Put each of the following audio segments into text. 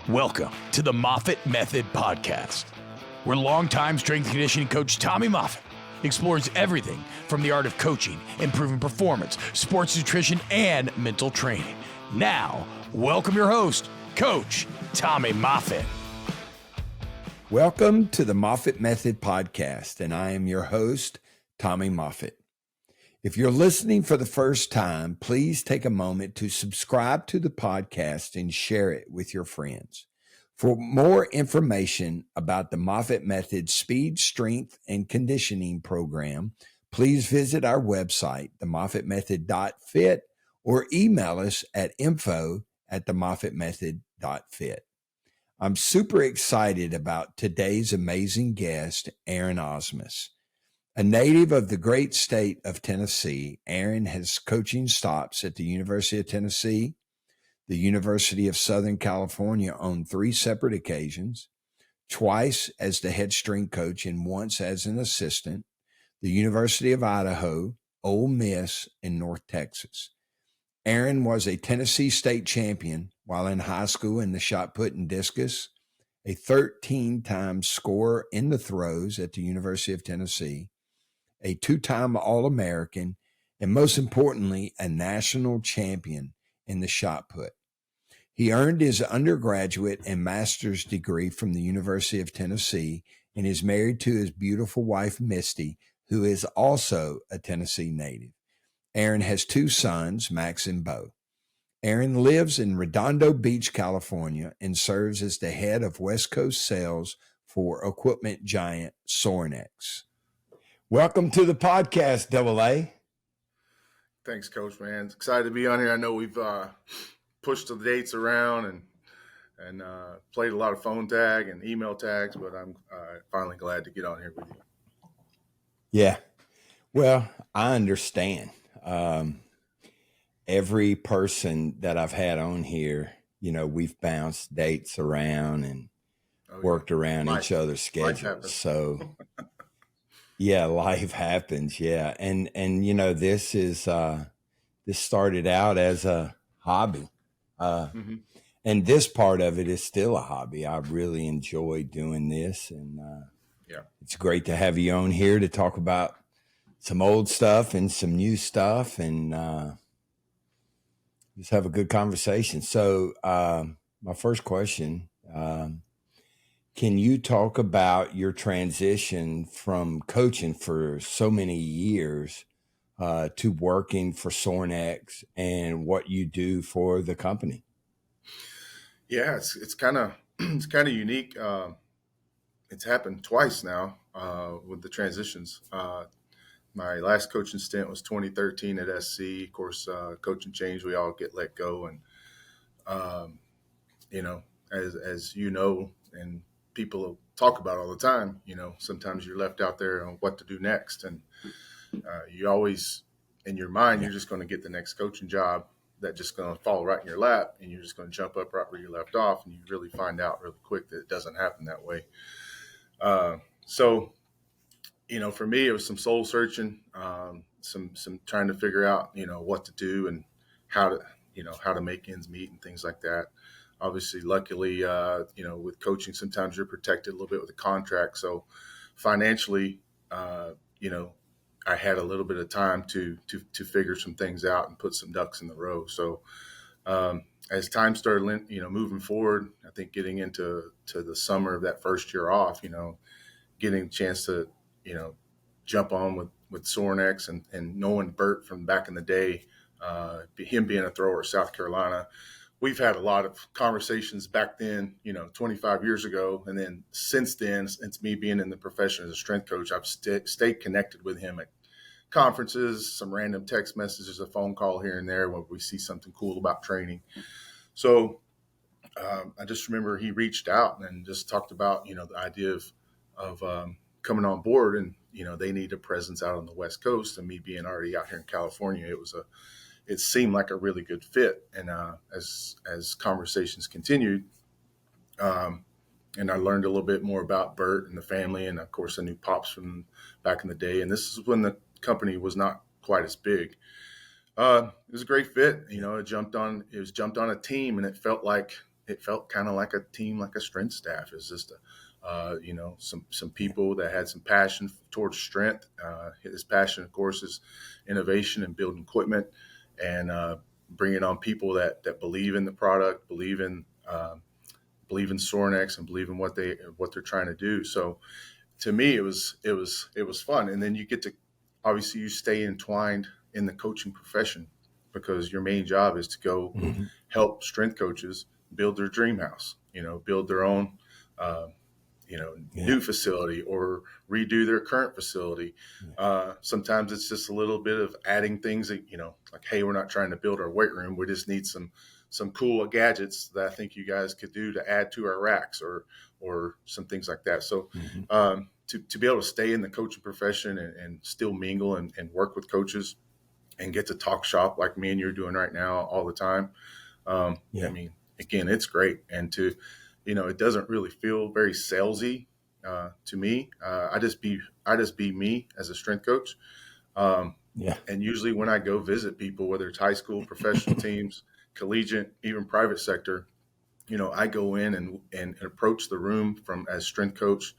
Welcome to the Moffitt Method Podcast, where longtime strength and conditioning coach Tommy Moffitt explores everything from the art of coaching, improving performance, sports nutrition, and mental training. Now, welcome your host, Coach Tommy Moffitt. Welcome to the Moffitt Method Podcast, and I am your host, Tommy Moffitt. If you're listening for the first time, please take a moment to subscribe to the podcast and share it with your friends. For more information about the Moffitt Method Speed, Strength, and Conditioning Program, please visit our website, themoffittmethod.fit, or email us at info@themoffittmethod.fit. I'm super excited about today's amazing guest, Aaron Ausmus. A native of the great state of Tennessee, Aaron has coaching stops at the University of Tennessee, the University of Southern California on 3 separate occasions, twice as the head strength coach and once as an assistant, the University of Idaho, Ole Miss, and North Texas. Aaron was a Tennessee state champion while in high school in the shot put and discus, a 13-time scorer in the throws at the University of Tennessee, a 2-time All-American, and most importantly, a national champion in the shot put. He earned his undergraduate and master's degree from the University of Tennessee and is married to his beautiful wife, Misty, who is also a Tennessee native. Aaron has 2 sons, Max and Bo. Aaron lives in Redondo Beach, California, and serves as the head of West Coast sales for equipment giant Sorinex. Welcome to the podcast, Double A. Thanks, Coach, man. Excited to be on here. I know we've pushed the dates around and played a lot of phone tag and email tags, but I'm finally glad to get on here with you. Yeah. Well, I understand. Every person that I've had on here, you know, we've bounced dates around and worked around each other's schedules. So yeah, life happens. Yeah. And you know, this started out as a hobby. And this part of it is still a hobby. I really enjoy doing this. And it's great to have you on here to talk about some old stuff and some new stuff and just have a good conversation. So my first question, can you talk about your transition from coaching for so many years to working for Sorinex and what you do for the company? Yeah, it's kind of unique. It's happened twice now with the transitions. My last coaching stint was 2013 at SC. Of course, coaching change, we all get let go, and you know, as you know, and people talk about all the time, you know, sometimes you're left out there on what to do next. And you always, in your mind, you're just going to get the next coaching job that's just going to fall right in your lap, and you're just going to jump up right where you left off. And you really find out really quick that it doesn't happen that way. So, you know, for me, it was some soul searching, some trying to figure out, you know, what to do and how to make ends meet and things like that. Obviously, luckily, you know, with coaching, sometimes you're protected a little bit with a contract. So financially, you know, I had a little bit of time to figure some things out and put some ducks in the row. So as time started, you know, moving forward, I think getting into the summer of that first year off, you know, getting a chance to, you know, jump on with Sorinex and knowing Bert from back in the day, him being a thrower at South Carolina. We've had a lot of conversations back then, you know, 25 years ago. And then since then, since me being in the profession as a strength coach, I've stayed connected with him at conferences, some random text messages, a phone call here and there when we see something cool about training. So I just remember he reached out and just talked about, you know, the idea of coming on board, and, you know, they need a presence out on the West Coast, and me being already out here in California, it seemed like a really good fit. And as conversations continued, and I learned a little bit more about Bert and the family, and of course I knew Pops from back in the day. And this is when the company was not quite as big. It was a great fit. You know, it was jumped on a team, and it felt like it felt kind of like a team, like a strength staff. It's just some people that had some passion towards strength. His passion, of course, is innovation and building equipment, and bringing on people that believe in the product, believe in Sorinex, and believe in what they're trying to do. So to me, it was fun. And then you get to, obviously, you stay entwined in the coaching profession, because your main job is to go help strength coaches build their dream house, build their own, new facility, or redo their current facility. Sometimes it's just a little bit of adding things that, like, hey, we're not trying to build our weight room. We just need some cool gadgets that I think you guys could do to add to our racks, or some things like that. So to be able to stay in the coaching profession and still mingle and work with coaches and get to talk shop like me and you're doing right now all the time. I mean, again, it's great. And it doesn't really feel very salesy to me. I just be me as a strength coach. And usually when I go visit people, whether it's high school, professional teams, collegiate, even private sector, I go in and approach the room from as strength coach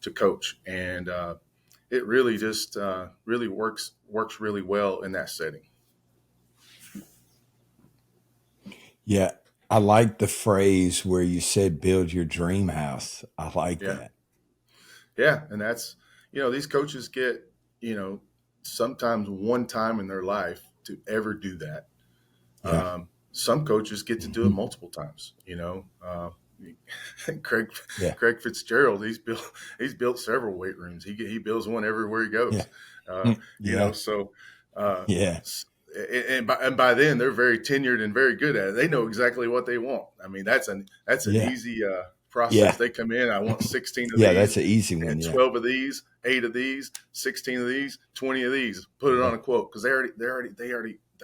to coach. And it really just really works really well in that setting. Yeah. I like the phrase where you said, build your dream house. I like that. Yeah. And that's, these coaches get, sometimes one time in their life to ever do that. Some coaches get to do it multiple times, Craig Fitzgerald, he's built several weight rooms. He builds one everywhere he goes. And by then they're very tenured and very good at it. They know exactly what they want. I mean, that's an easy process. They come in, I want 16 of these. Yeah, that's an easy one. And 12 of these, 8 of these, 16 of these, 20 of these. Put it on a quote, because they're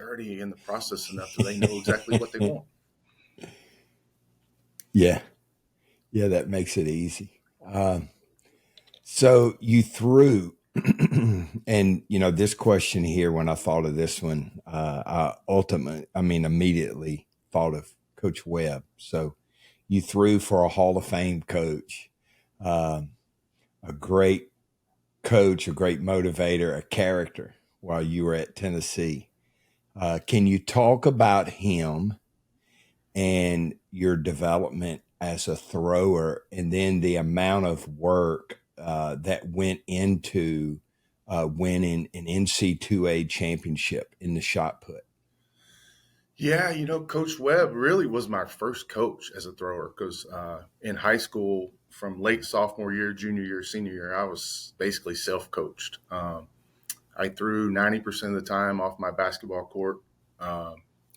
already in the process enough that they know exactly what they want. Yeah, that makes it easy. So you threw, and this question here, when I thought of this one, I immediately thought of Coach Webb. So you threw for a Hall of Fame coach, a great coach, a great motivator, a character while you were at Tennessee. Can you talk about him and your development as a thrower, and then the amount of work that went into winning an NCAA championship in the shot put? Yeah, Coach Webb really was my first coach as a thrower, because in high school, from late sophomore year, junior year, senior year, I was basically self-coached. I threw 90% of the time off my basketball court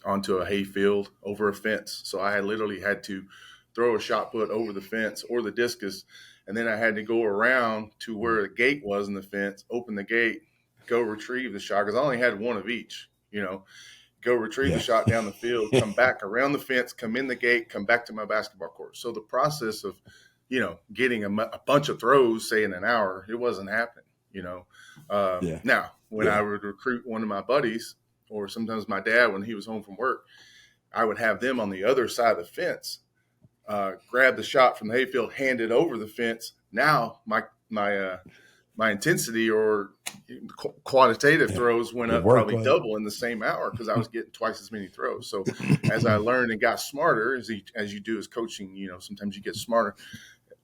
onto a hay field over a fence. So I literally had to throw a shot put over the fence or the discus, and then I had to go around to where the gate was in the fence, open the gate, go retrieve the shot, because I only had one of each, go retrieve the shot down the field, come back around the fence, come in the gate, come back to my basketball court. So the process of, getting a bunch of throws, say in an hour, it wasn't happening, Now, when I would recruit one of my buddies, or sometimes my dad, when he was home from work, I would have them on the other side of the fence, grab the shot from the hayfield, hand it over the fence. Now my intensity or quantitative throws went up probably double in the same hour, because I was getting twice as many throws. So as I learned and got smarter, as you do as coaching, sometimes you get smarter.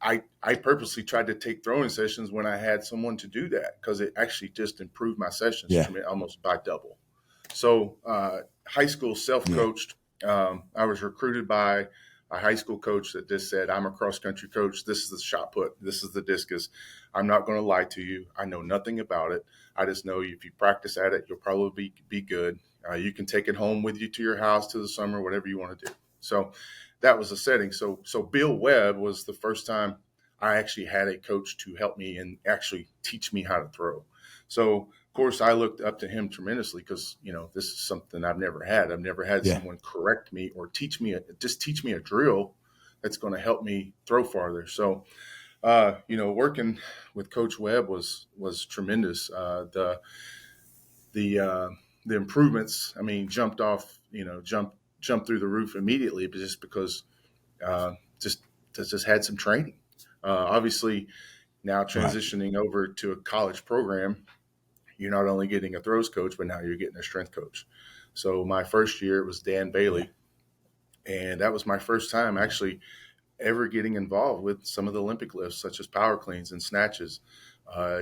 I purposely tried to take throwing sessions when I had someone to do that, because it actually just improved my sessions almost by double. So high school self-coached. I was recruited by a high school coach that just said, I'm a cross-country coach. This is the shot put. This is the discus. I'm not going to lie to you. I know nothing about it. I just know if you practice at it, you'll probably be good. You can take it home with you to your house to the summer, whatever you want to do. So that was the setting. So Bill Webb was the first time I actually had a coach to help me and actually teach me how to throw. So, of course, I looked up to him tremendously, because, this is something I've never had. I've never had someone correct me or teach me a drill that's going to help me throw farther. So, working with Coach Webb was tremendous. The improvements, jumped through the roof immediately, but just because Just had some training. Obviously, now transitioning over to a college program, you're not only getting a throws coach, but now you're getting a strength coach. So my first year, it was Dan Bailey. And that was my first time actually ever getting involved with some of the Olympic lifts, such as power cleans and snatches,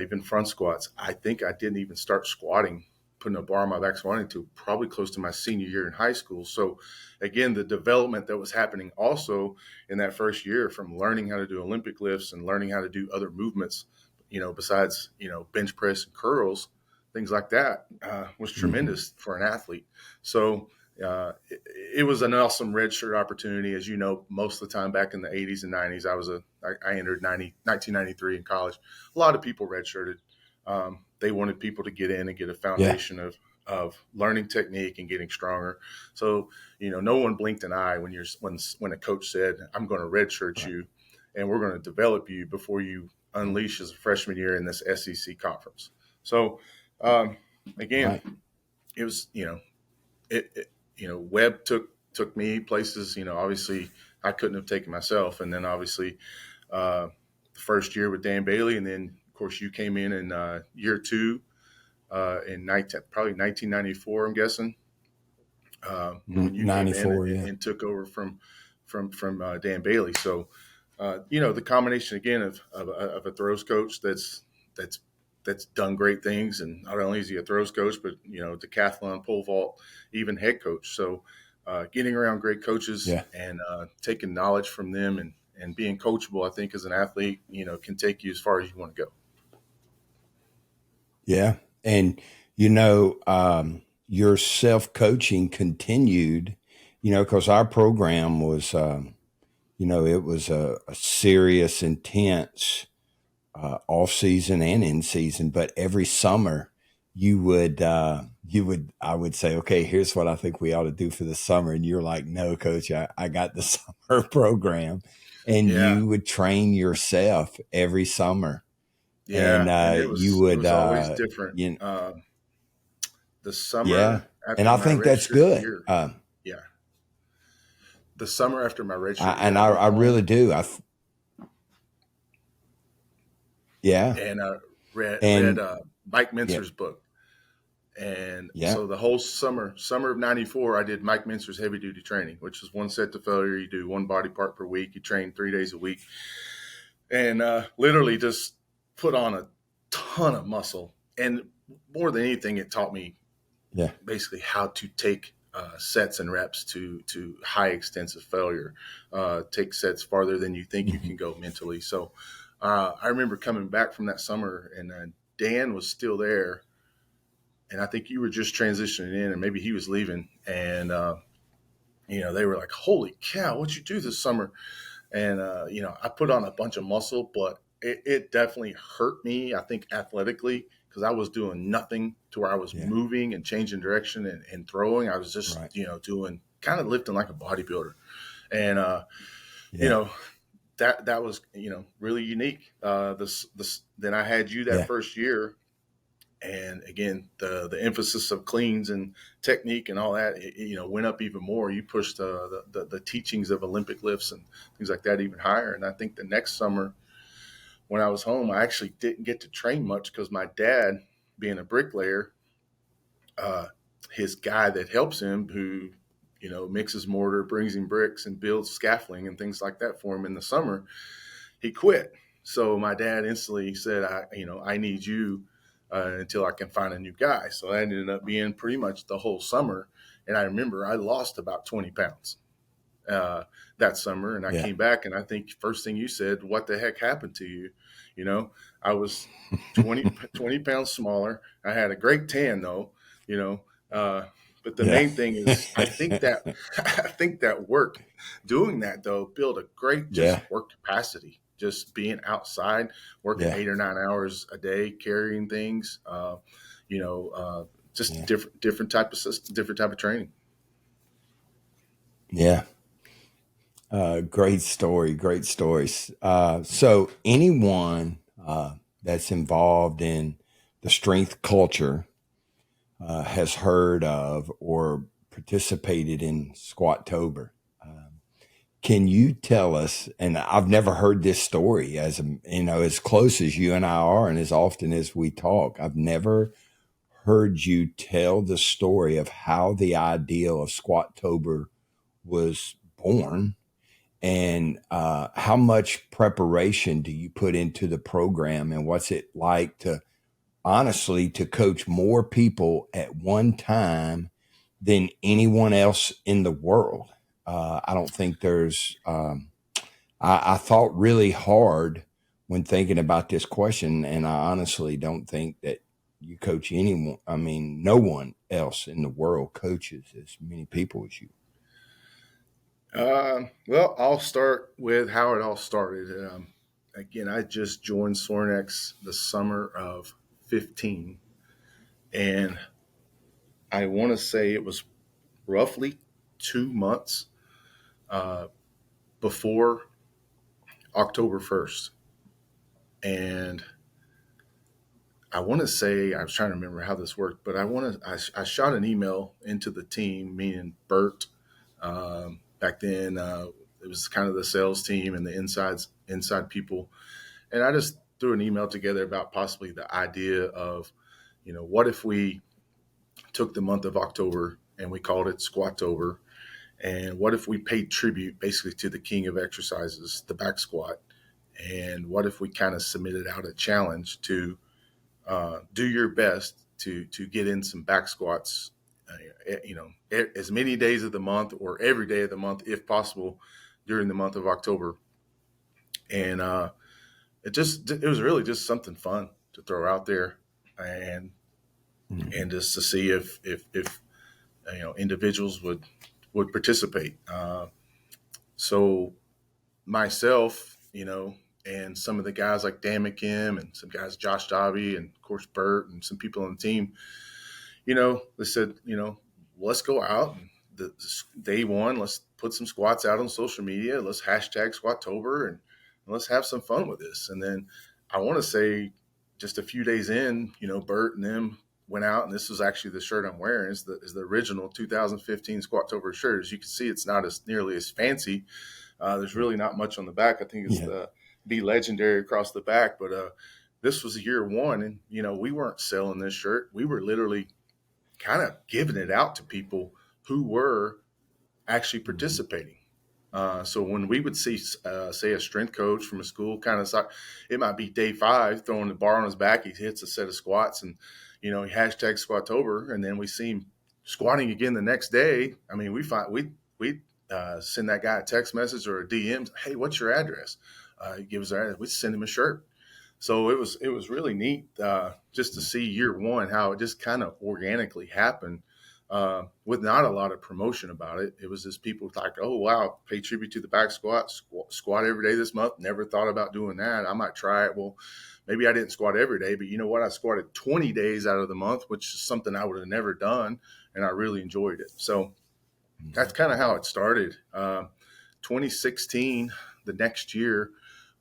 even front squats. I think I didn't even start squatting, putting a bar on my back squatting to probably close to my senior year in high school. So again, the development that was happening also in that first year, from learning how to do Olympic lifts and learning how to do other movements, besides, bench press and curls, things like that, was tremendous for an athlete. So it was an awesome redshirt opportunity. As you know, most of the time back in the 80s and 90s, I entered 1993 in college. A lot of people redshirted. They wanted people to get in and get a foundation of learning technique and getting stronger. So, no one blinked an eye when a coach said, "I'm going to redshirt you, and we're going to develop you before you unleash as a freshman year in this SEC conference." So, again, it was, Webb took me places, obviously I couldn't have taken myself. And then obviously the first year with Dan Bailey. And then of course you came in year two in probably 1994, I'm guessing. When you 94, came in and took over from Dan Bailey. So, the combination again of a throws coach that's done great things, and not only is he a throws coach, but decathlon, pole vault, even head coach. So getting around great coaches and taking knowledge from them and being coachable, I think as an athlete, can take you as far as you want to go. Yeah. And, your self-coaching continued, because our program was, it was a serious, intense off season and in season, but every summer I would say, okay, here's what I think we ought to do for the summer. And you're like, no, coach, I got the summer program. And you would train yourself every summer. Yeah. And it was, you would, it was always different. The summer. After and I think that's good. Year, the summer after my redshirt year. And I really do. And I read Mike Mincer's book. And so the whole summer of 94, I did Mike Mincer's heavy duty training, which is one set to failure. You do one body part per week. You train 3 days a week, and literally just put on a ton of muscle. And more than anything, it taught me basically how to take sets and reps to high extensive failure, take sets farther than you think you can go mentally. So I remember coming back from that summer, and Dan was still there. And I think you were just transitioning in, and maybe he was leaving. And, they were like, holy cow, what'd you do this summer? And, I put on a bunch of muscle, but it definitely hurt me, I think, athletically, because I was doing nothing to where I was moving and changing direction and throwing. I was just, doing kind of lifting like a bodybuilder. And, that was, really unique. Then I had you that first year. And again, the emphasis of cleans and technique and all that, went up even more. You pushed the teachings of Olympic lifts and things like that even higher. And I think the next summer when I was home, I actually didn't get to train much because my dad, being a bricklayer, his guy that helps him, who, mixes mortar, brings him bricks and builds scaffolding and things like that for him in the summer, he quit. So my dad instantly said, I need you until I can find a new guy. So that ended up being pretty much the whole summer. And I remember I lost about 20 pounds that summer. And I came back, and I think first thing you said, what the heck happened to you? I was 20 pounds smaller. I had a great tan though, but the main thing is I think that work, doing that though, built a great work capacity. Just being outside, working 8 or 9 hours a day, carrying things, just different type of system, different type of training. Yeah. Great story. Great stories. So anyone that's involved in the strength culture has heard of or participated in Squatober. Can you tell us, and I've never heard this story as close as you and I are, and as often as we talk, I've never heard you tell the story of how the idea of Squatober was born, and how much preparation do you put into the program, and what's it like to honestly to coach more people at one time than anyone else in the world. I don't think there's, I thought really hard when thinking about this question, and I honestly don't think that you coach anyone. I mean, no one else in the world coaches as many people as you. Well, I'll start with how it all started. Again, I just joined Sorinex the summer of 15, and I want to say it was roughly 2 months uh, before October 1st. And I want to say, I was trying to remember how this worked, but I shot an email into the team, me and Bert. Back then, it was kind of the sales team and the inside people. And I just threw an email together about possibly the idea of, what if we took the month of October and we called it Squatober? And what if we paid tribute basically to the king of exercises, the back squat? And what if we kind of submitted out a challenge to do your best to get in some back squats, as many days of the month or every day of the month, if possible, during the month of October. And it was really just something fun to throw out there, and just to see if individuals would participate. So myself, and some of the guys like Dan McKim and some guys, Josh Dobby, and of course Bert and some people on the team, they said, let's go out and day one, let's put some squats out on social media. Let's hashtag Squatober and let's have some fun with this. And then I want to say just a few days in, Bert and them went out, and this was actually the shirt I'm wearing is the original 2015 Squatober shirt. As you can see, it's not nearly as fancy. There's really not much on the back. I think it's the Be Legendary across the back, but this was year one, and we weren't selling this shirt. We were literally kind of giving it out to people who were actually participating. So when we would see, say, a strength coach from a school, it might be day 5, throwing the bar on his back, he hits a set of squats, and he hashtag Squatober, and then we see him squatting again the next day. I mean, we send that guy a text message or a DM. Hey, what's your address? He gives our address. We send him a shirt. So it was really neat just to see year one how it just kind of organically happened with not a lot of promotion about it. It was just people like, oh, wow, pay tribute to the back squat every day this month. Never thought about doing that. I might try it. Well, maybe I didn't squat every day, but you know what? I squatted 20 days out of the month, which is something I would have never done, and I really enjoyed it. So that's kind of how it started. 2016, the next year,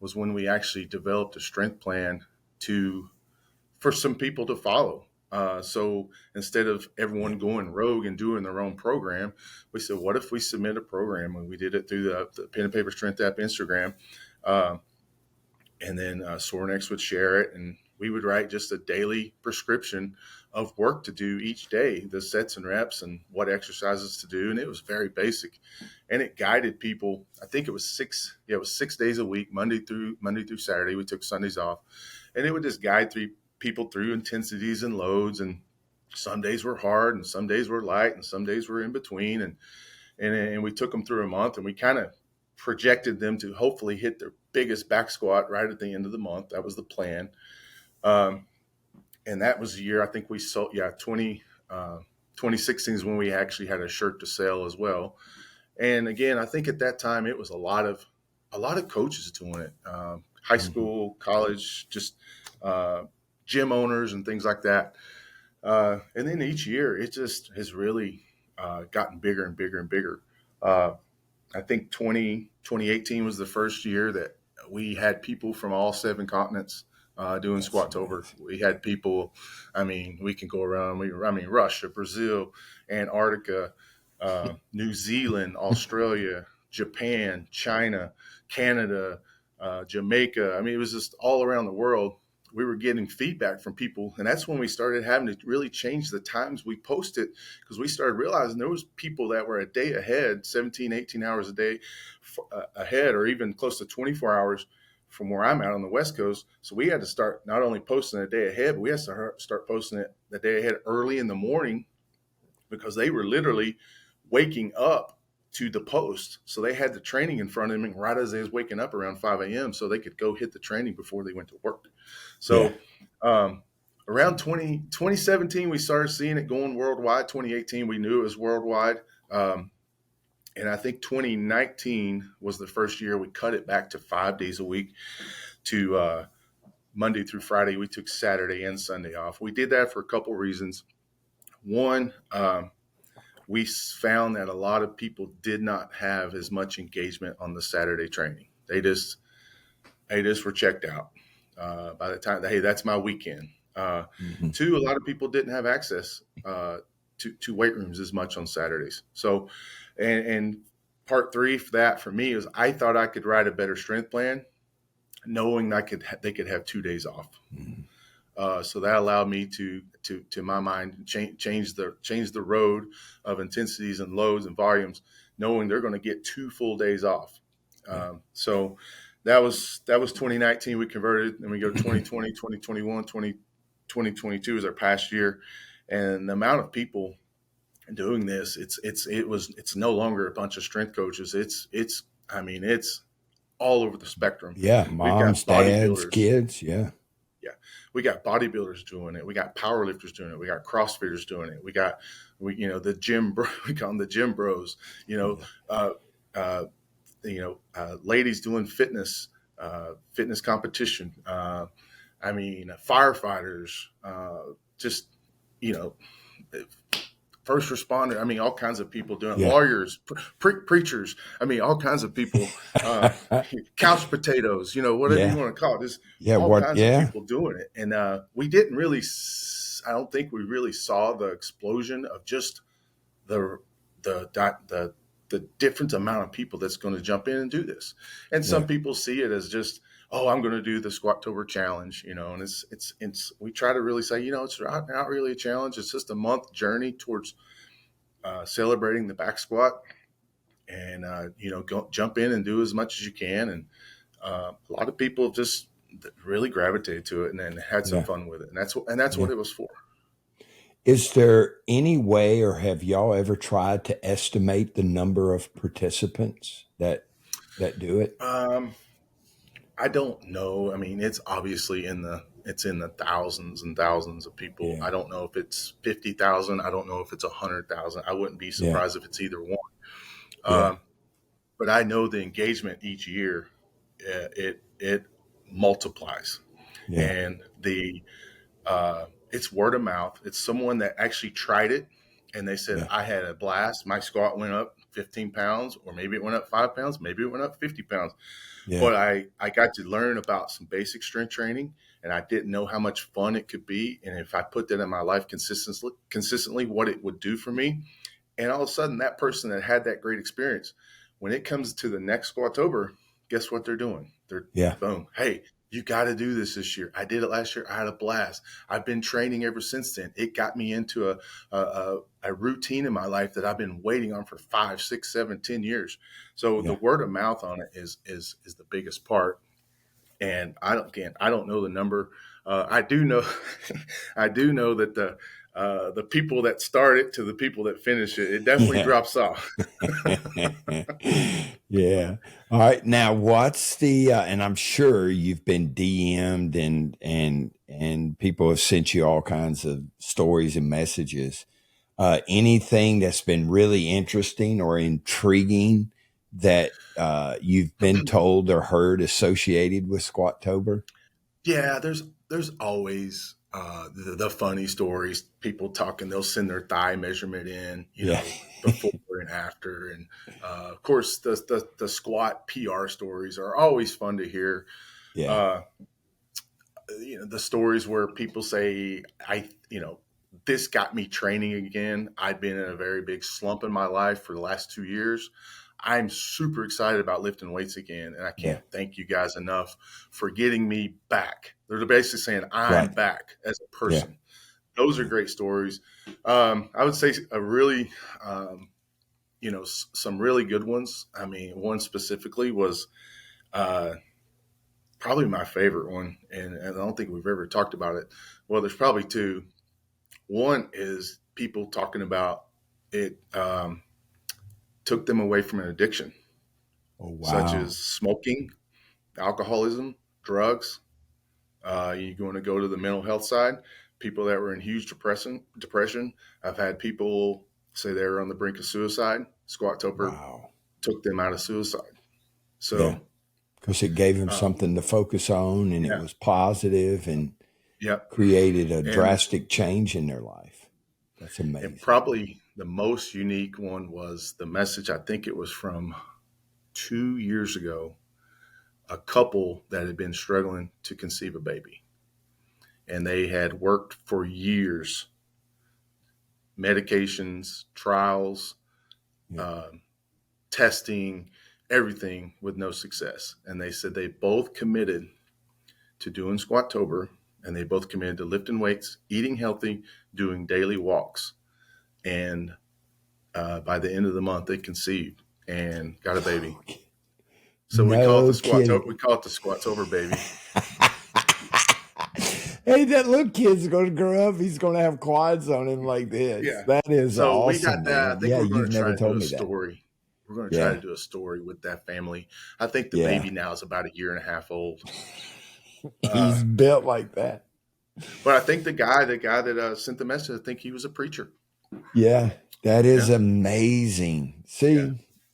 was when we actually developed a strength plan for some people to follow. So instead of everyone going rogue and doing their own program, we said, what if we submit a program? And we did it through the Pen and Paper Strength app Instagram. And then Sorinex would share it, and we would write just a daily prescription of work to do each day, the sets and reps and what exercises to do. And it was very basic, and it guided people. I think it was 6 days a week, Monday through Saturday. We took Sundays off, and it would just guide people through intensities and loads. And some days were hard and some days were light and some days were in between. And we took them through a month, and we kind of projected them to hopefully hit their biggest back squat right at the end of the month. That was the plan. And that was the year I think we sold, 2016 is when we actually had a shirt to sell as well. And again, I think at that time it was a lot of coaches doing it, high school, college, just gym owners and things like that. And then each year it just has really gotten bigger and bigger and bigger. I think 2018 was the first year that we had people from all 7 continents doing Squatober. We had people, we can go around, Russia, Brazil, Antarctica, New Zealand, Australia, Japan, China, Canada, Jamaica. I mean, it was just all around the world. We were getting feedback from people, and that's when we started having to really change the times we posted, because we started realizing there was people that were a day ahead, 17, 18 hours a day ahead, or even close to 24 hours from where I'm at on the West Coast. So we had to start not only posting a day ahead, but we had to start posting it the day ahead early in the morning, because they were literally waking up to the post. So they had the training in front of them right as they was waking up around 5 a.m. so they could go hit the training before they went to work. So around 2017, we started seeing it going worldwide. 2018, we knew it was worldwide. And I think 2019 was the first year we cut it back to 5 days a week, to Monday through Friday. We took Saturday and Sunday off. We did that for a couple reasons. One, we found that a lot of people did not have as much engagement on the Saturday training. They just were checked out by the time hey, that's my weekend. Two, a lot of people didn't have access to weight rooms as much on Saturdays. So, and part three for that for me is I thought I could write a better strength plan, knowing they could have 2 days off. So that allowed me to my mind, change the road of intensities and loads and volumes, knowing they're going to get 2 full days off. So that was 2019. We converted, and we go 2020, 2021, 2022 is our past year, and the amount of people doing this, it's no longer a bunch of strength coaches. It's all over the spectrum. Yeah, moms, dads, kids. Yeah. We got bodybuilders doing it. We got powerlifters doing it. We got CrossFitters doing it. We the gym bro, we call them the gym bros. Ladies doing fitness competition. Firefighters. First responder. All kinds of people doing it. Lawyers, preachers. All kinds of people. Couch potatoes. Whatever you want to call it. Just all kinds of people doing it. And we didn't really. I don't think we really saw the explosion of just the different amount of people that's going to jump in and do this. And some people see it as just, oh, I'm going to do the Squatober challenge, and it's we try to really say, it's not really a challenge. It's just a month journey towards celebrating the back squat, and go jump in and do as much as you can. And a lot of people just really gravitated to it and then had some fun with it, and that's what it was for. Is there any way, or have y'all ever tried to estimate the number of participants that do it? I don't know. It's obviously in the thousands and thousands of people. Yeah. I don't know if it's 50,000. I don't know if it's 100,000. I wouldn't be surprised if it's either one. But I know the engagement each year, it multiplies, and it's word of mouth. It's someone that actually tried it, and they said, I had a blast. My squat went up 15 pounds, or maybe it went up 5 pounds, maybe it went up 50 pounds. Yeah. But I got to learn about some basic strength training, and I didn't know how much fun it could be. And if I put that in my life consistently, what it would do for me. And all of a sudden, that person that had that great experience, when it comes to the next Squatober, guess what they're doing? Boom. Hey, you got to do this year. I did it last year. I had a blast. I've been training ever since then. It got me into a routine in my life that I've been waiting on for 5, 6, 7, 10 years. So the word of mouth on it is the biggest part. And I don't know the number. I do know that the people that start it to the people that finish it, it definitely drops off. Yeah. All right. Now, what's the? And I'm sure you've been DM'd and people have sent you all kinds of stories and messages. Anything that's been really interesting or intriguing that you've been told or heard associated with Squatober? Yeah, there's always the funny stories. People talking, they'll send their thigh measurement in, before and after, and of course the squat PR stories are always fun to hear. Yeah. The stories where people say, this got me training again. I'd been in a very big slump in my life for the last 2 years. I'm super excited about lifting weights again. And I can't thank you guys enough for getting me back. They're basically saying I'm back as a person. Yeah. Those are great stories. I would say a really, some really good ones. I mean, one specifically was probably my favorite one. And I don't think we've ever talked about it. Well, there's probably two. One is people talking about it took them away from an addiction, such as smoking, alcoholism, drugs. You're going to go to the mental health side. People that were in huge depression. I've had people say they were on the brink of suicide. Squatober took them out of suicide. So, because it gave them something to focus on, and it was positive and created a drastic change in their life. That's amazing. And probably the most unique one was the message. I think it was from 2 years ago. A couple that had been struggling to conceive a baby, and they had worked for years, medications, trials, testing, everything with no success. And they said they both committed to doing Squatober, and they both committed to lifting weights, eating healthy, doing daily walks. And by the end of the month, they conceived and got a baby. So we call it the Squatober. We call it the Squatober baby. Hey, that little kid's going to grow up. He's going to have quads on him like this. Yeah. That is so awesome. So we got that. I think we're going to try to do a story. We're going to try to do a story with that family. I think the baby now is about 1.5 years old. He's built like that. But I think the guy that sent the message, I think he was a preacher. Yeah, that is amazing. See,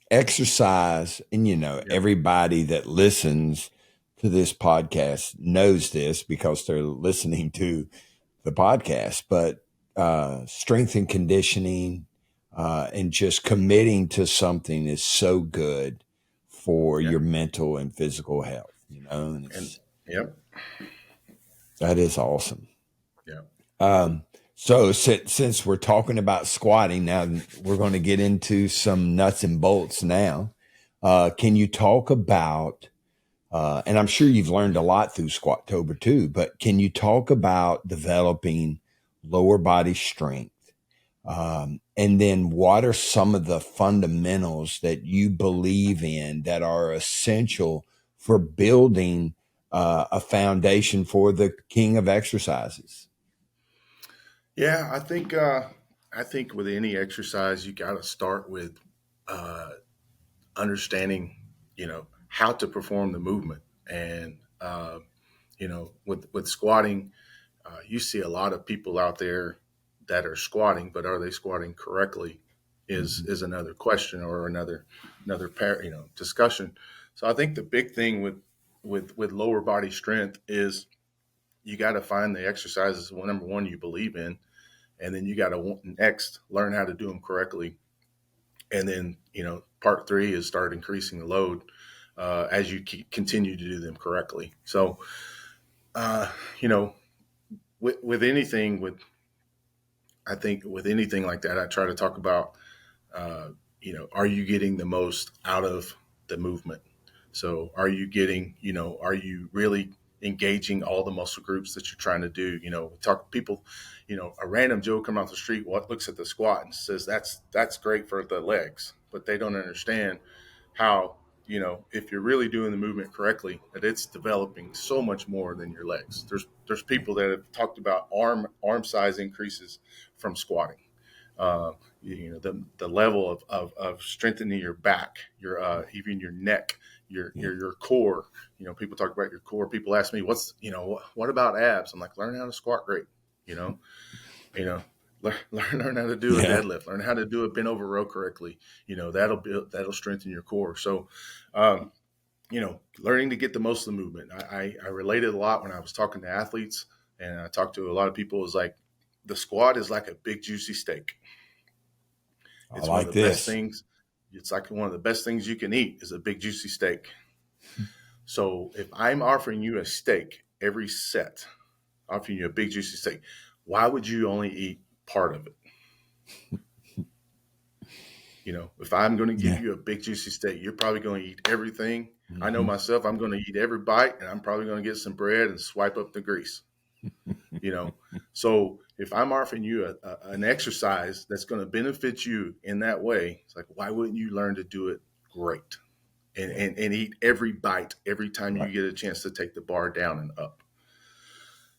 exercise, and everybody that listens to this podcast knows this because they're listening to the podcast, but strength and conditioning and just committing to something is so good for your mental and physical health, that is awesome. So since we're talking about squatting now, we're going to get into some nuts and bolts now. Can you talk about, and I'm sure you've learned a lot through Squatober too, but can you talk about developing lower body strength? And then what are some of the fundamentals that you believe in that are essential for building a foundation for the king of exercises? Yeah, I think with any exercise, you got to start with understanding, how to perform the movement. And with squatting, you see a lot of people out there that are squatting, but are they squatting correctly? Is another question or another discussion. So I think the big thing with lower body strength is you got to find the exercises, number one, you believe in, and then you got to next learn how to do them correctly. And then, part 3 is start increasing the load as you continue to do them correctly. So, with anything like that, I try to talk about, are you getting the most out of the movement? So are you getting, are you really engaging all the muscle groups that you're trying to do? People, a random Joe come off the street, looks at the squat and says, that's great for the legs, but they don't understand how, if you're really doing the movement correctly, that it's developing so much more than your legs. There's people that have talked about arm size increases from squatting. The level of strengthening your back, even your neck, your core. People talk about your core. People ask me, what about abs? I'm like, learn how to squat great. Learn how to do a deadlift. Learn how to do a bent over row correctly. That'll strengthen your core. So, learning to get the most of the movement. I related a lot when I was talking to athletes, and I talked to a lot of people. Is like the squat is like a big juicy steak. It's one of the best things. It's like one of the best things you can eat is a big juicy steak. So if I'm offering you a steak every set, offering you a big juicy steak, why would you only eat part of it? If I'm going to give Yeah. you a big juicy steak, you're probably going to eat everything. I know Mm-hmm. myself, I'm going to eat every bite, and I'm probably going to get some bread and swipe up the grease. So if I'm offering you an exercise that's going to benefit you in that way, it's like, why wouldn't you learn to do it great and eat every bite every time you Right. get a chance to take the bar down and up?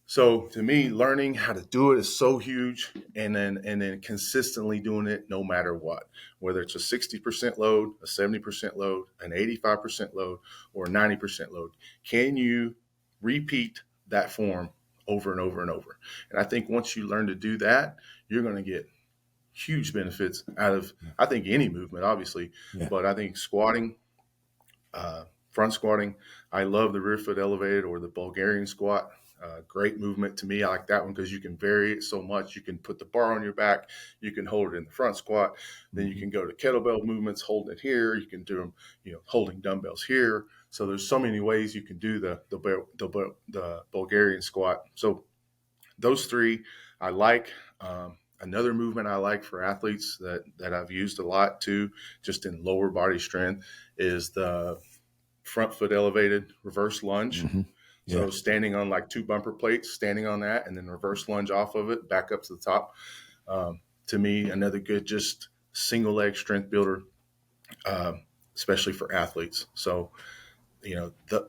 So to me, learning how to do it is so huge, and then consistently doing it no matter what, whether it's a 60% load, a 70% load, an 85% load, or a 90% load. Can you repeat that form over and over and over? And I think once you learn to do that, you're going to get huge benefits out of, I think, any movement, obviously, Yeah. but I think squatting, front squatting. I love the rear foot elevated or the Bulgarian squat. Great movement to me. I like that one because you can vary it so much. You can put the bar on your back. You can hold it in the front squat. Then you can go to kettlebell movements, holding it here. You can do them, holding dumbbells here. So there's so many ways you can do the Bulgarian squat. So those three I like. Another movement I like for athletes that I've used a lot too, just in lower body strength, is the front foot elevated reverse lunge. Mm-hmm. Yeah. So standing on like two bumper plates, standing on that, and then reverse lunge off of it, back up to the top. To me, another good just single leg strength builder, especially for athletes. So,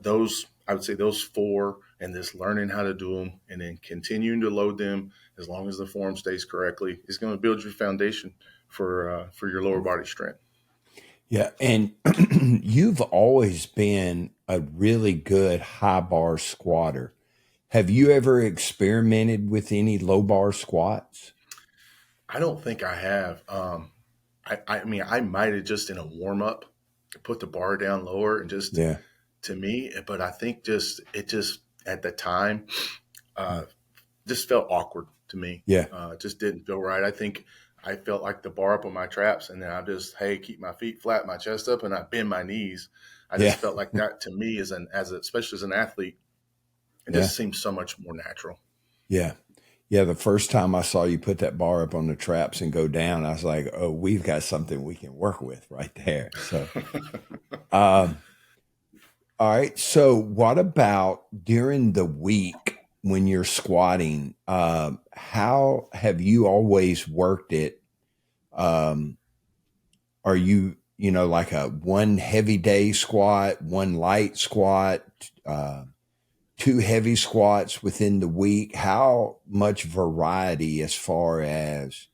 those, I would say those four, and this learning how to do them and then continuing to load them as long as the form stays correctly is going to build your foundation for your lower body strength. Yeah. And you've always been a really good high bar squatter. Have you ever experimented with any low bar squats? I don't think I have. I mean, I might have just in a warm up put the bar down lower and just Yeah. to me, but I think it just at the time just felt awkward to me. Yeah. Just didn't feel right. I think I felt like the bar up on my traps, and then I just, hey, keep my feet flat, my chest up, and I bend my knees. I Yeah. just felt like that to me especially as an athlete, it Yeah. just seems so much more natural. Yeah. Yeah. The first time I saw you put that bar up on the traps and go down, I was like, oh, we've got something we can work with right there. So, all right. So what about during the week when you're squatting? How have you always worked it? Are you, like a one heavy day squat, one light squat, two heavy squats within the week? How much variety as far as,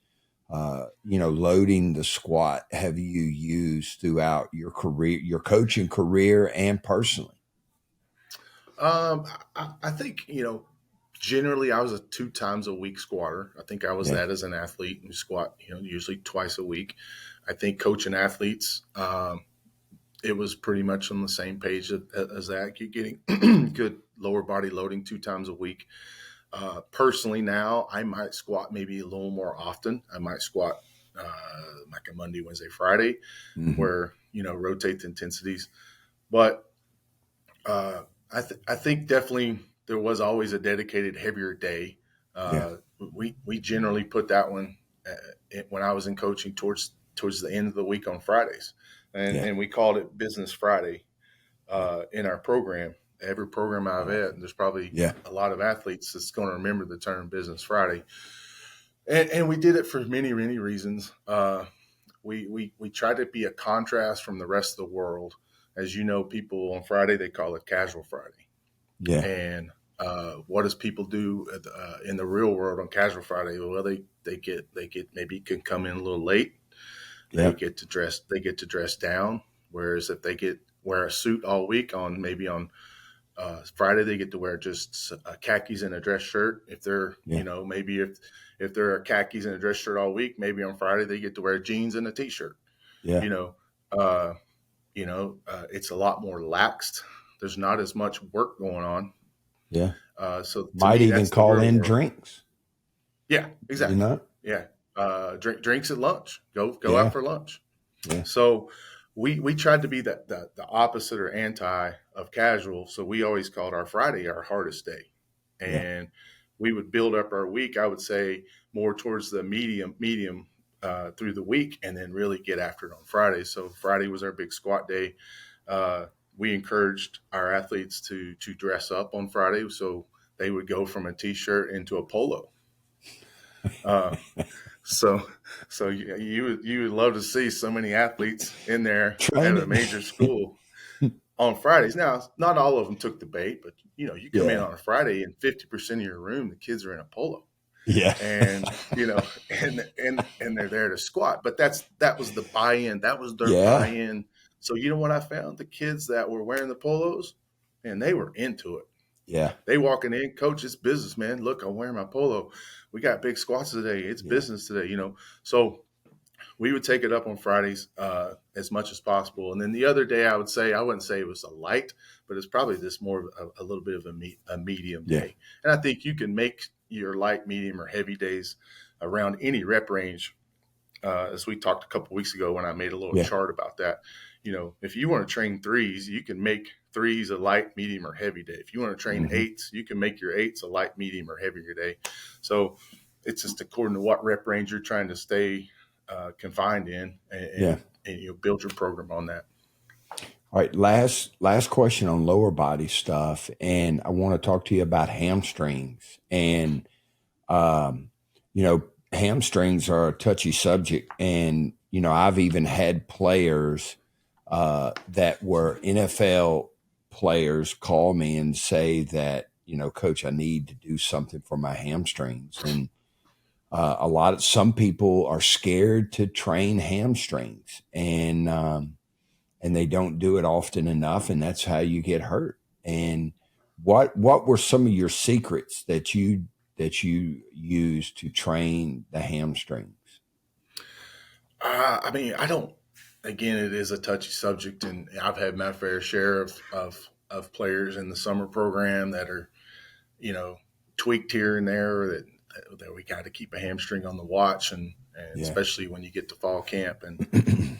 loading the squat have you used throughout your career, your coaching career and personally? I think, generally I was a 2 times a week squatter. I think I was Yeah. that as an athlete and squat, usually twice a week. I think coaching athletes, it was pretty much on the same page as that. You're getting good lower body loading 2 times a week. Personally, now I might squat maybe a little more often. I might squat like a Monday, Wednesday, Friday, Mm-hmm. where rotate the intensities. But I think definitely there was always a dedicated heavier day. Yeah. We generally put that one when I was in coaching towards the end of the week on Fridays, Yeah. and we called it Business Friday in our program. Every program I've had, and there's probably Yeah. a lot of athletes that's going to remember the term Business Friday. And we did it for many, many reasons. We tried to be a contrast from the rest of the world. As you know, people on Friday, they call it Casual Friday. Yeah. And what does people do in the real world on Casual Friday? Well, they get maybe can come in a little late. They Yeah. get to dress down. Whereas if they wear a suit all week on Friday, they get to wear just khakis and a dress shirt. If they're, Yeah. maybe if they're khakis and a dress shirt all week, maybe on Friday they get to wear jeans and a t-shirt. Yeah. It's a lot more laxed. There's not as much work going on. Yeah. So to Might me, even that's the call real in world. drinks. Yeah, exactly. You know? Yeah. Drinks at lunch. Go Yeah. out for lunch. Yeah. So we tried to be the opposite or anti of casual. So we always called our Friday our hardest day. And we would build up our week, I would say, more towards the medium through the week, and then really get after it on Friday. So Friday was our big squat day. We encouraged our athletes to dress up on Friday, so they would go from a t-shirt into a polo. Uh, so you would love to see so many athletes in there at a major school on Fridays. Now, not all of them took the bait, but you come in on a Friday and 50% of your room, the kids are in a polo. Yeah. And and they're there to squat. But that was the buy-in. That was their buy-in. So you know what I found? The kids that were wearing the polos, and they were into it. Yeah. They walking in, coach, it's business, man. Look, I'm wearing my polo. We got big squats today. It's business today, So we would take it up on Fridays as much as possible. And then the other day, I wouldn't say it was a light, but it's probably just more of a little bit of a medium day. And I think you can make your light, medium, or heavy days around any rep range. As we talked a couple weeks ago when I made a little chart about that. If you want to train threes, you can make threes a light, medium, or heavy day. If you want to train eights, you can make your eights a light, medium, or heavier day. So it's just according to what rep range you're trying to stay confined in, and build your program on that. All right, last question on lower body stuff, and I want to talk to you about hamstrings. And hamstrings are a touchy subject, and I've even had players that were NFL players call me and say that coach, I need to do something for my hamstrings. And some people are scared to train hamstrings, and they don't do it often enough, and that's how you get hurt. And what were some of your secrets that you use to train the hamstrings? I don't. Again, it is a touchy subject, and I've had my fair share of players in the summer program that are, tweaked here and there, that we got to keep a hamstring on the watch, and especially when you get to fall camp and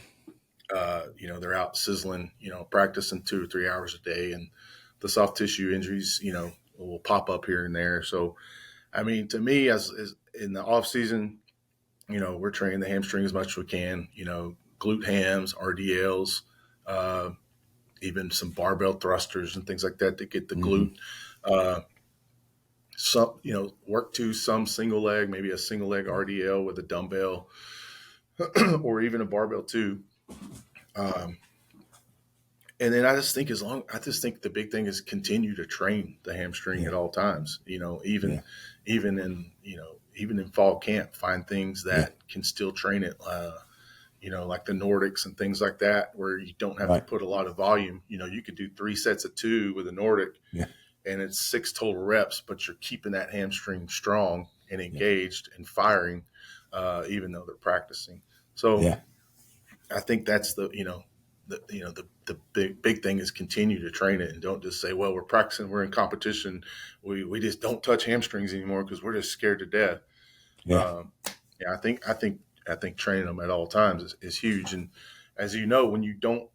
they're out sizzling, practicing 2 or 3 hours a day, and the soft tissue injuries, will pop up here and there. So, to me, as in the off season, we're training the hamstring as much as we can, glute hams, RDLs, even some barbell thrusters and things like that to get the glute. Work to some single leg, maybe a single leg RDL with a dumbbell or even a barbell too. And then I just think the big thing is continue to train the hamstring at all times, even in fall camp, find things that can still train it, like the Nordics and things like that, where you don't have to put a lot of volume. You could do 3 sets of 2 with a Nordic and it's 6 total reps, but you're keeping that hamstring strong and engaged and firing, even though they're practicing. So I think that's the big thing is continue to train it, and don't just say, well, we're practicing, we're in competition, we just don't touch hamstrings anymore because we're just scared to death. I think training them at all times is huge. And as you know, when you don't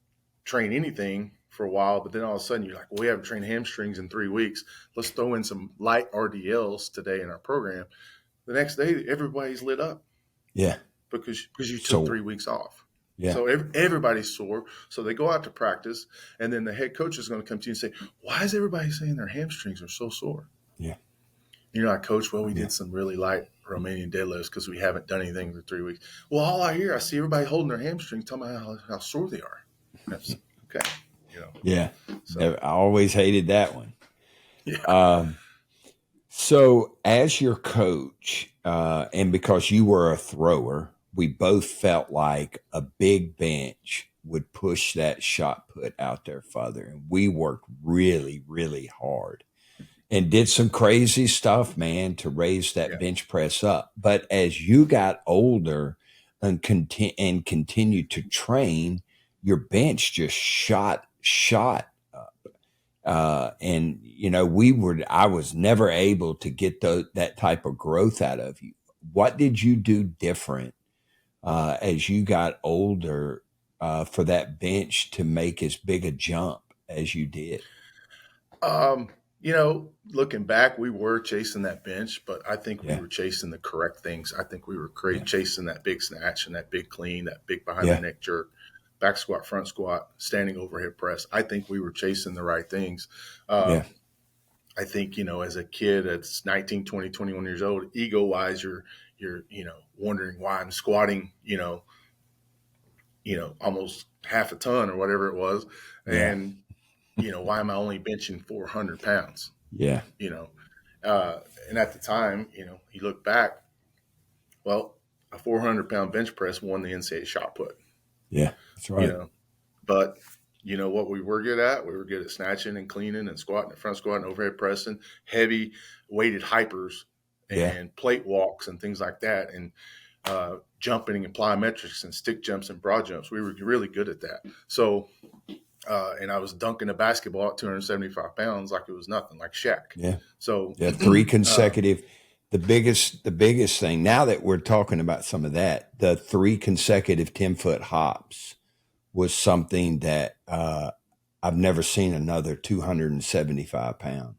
train anything for a while, but then all of a sudden you're like, well, we haven't trained hamstrings in 3 weeks, let's throw in some light RDLs today in our program. The next day everybody's lit up because you took 3 weeks off. So everybody's sore. So they go out to practice, and then the head coach is going to come to you and say, why is everybody saying their hamstrings are so sore? You're like, coach, well, we did some really light Romanian deadlifts because we haven't done anything for 3 weeks. Well, all I hear, I see everybody holding their hamstrings, telling me how sore they are. That's okay. So, I always hated that one. So as your coach, and because you were a thrower, we both felt like a big bench would push that shot put out there further. And we worked really, really hard and did some crazy stuff, man, to raise that bench press up. But as you got older and continued to train, your bench just shot up. And I was never able to get that type of growth out of you. What did you do different as you got older for that bench to make as big a jump as you did? Looking back, we were chasing that bench, but I think we Yeah. were chasing the correct things. I think we were Yeah. chasing that big snatch and that big clean, that big behind Yeah. the neck jerk, back squat, front squat, standing overhead press. I think we were chasing the right things. Yeah. I think, as a kid that's 19, 20, 21 years old, ego wise, you're, wondering why I'm squatting, almost half a ton or whatever it was. Yeah. And, why am I only benching 400 pounds? Yeah. And at the time, you look back, well, a 400-pound bench press won the NCAA shot put. Yeah, that's right. But what we were good at? We were good at snatching and cleaning and squatting and front squatting, overhead pressing, heavy weighted hypers and plate walks and things like that. And jumping and plyometrics and stick jumps and broad jumps. We were really good at that. So, and I was dunking a basketball at 275 pounds like it was nothing, like Shaq. Yeah. So 3 consecutive. The biggest thing, now that we're talking about some of that, the 3 consecutive 10-foot hops was something that I've never seen another 275 pound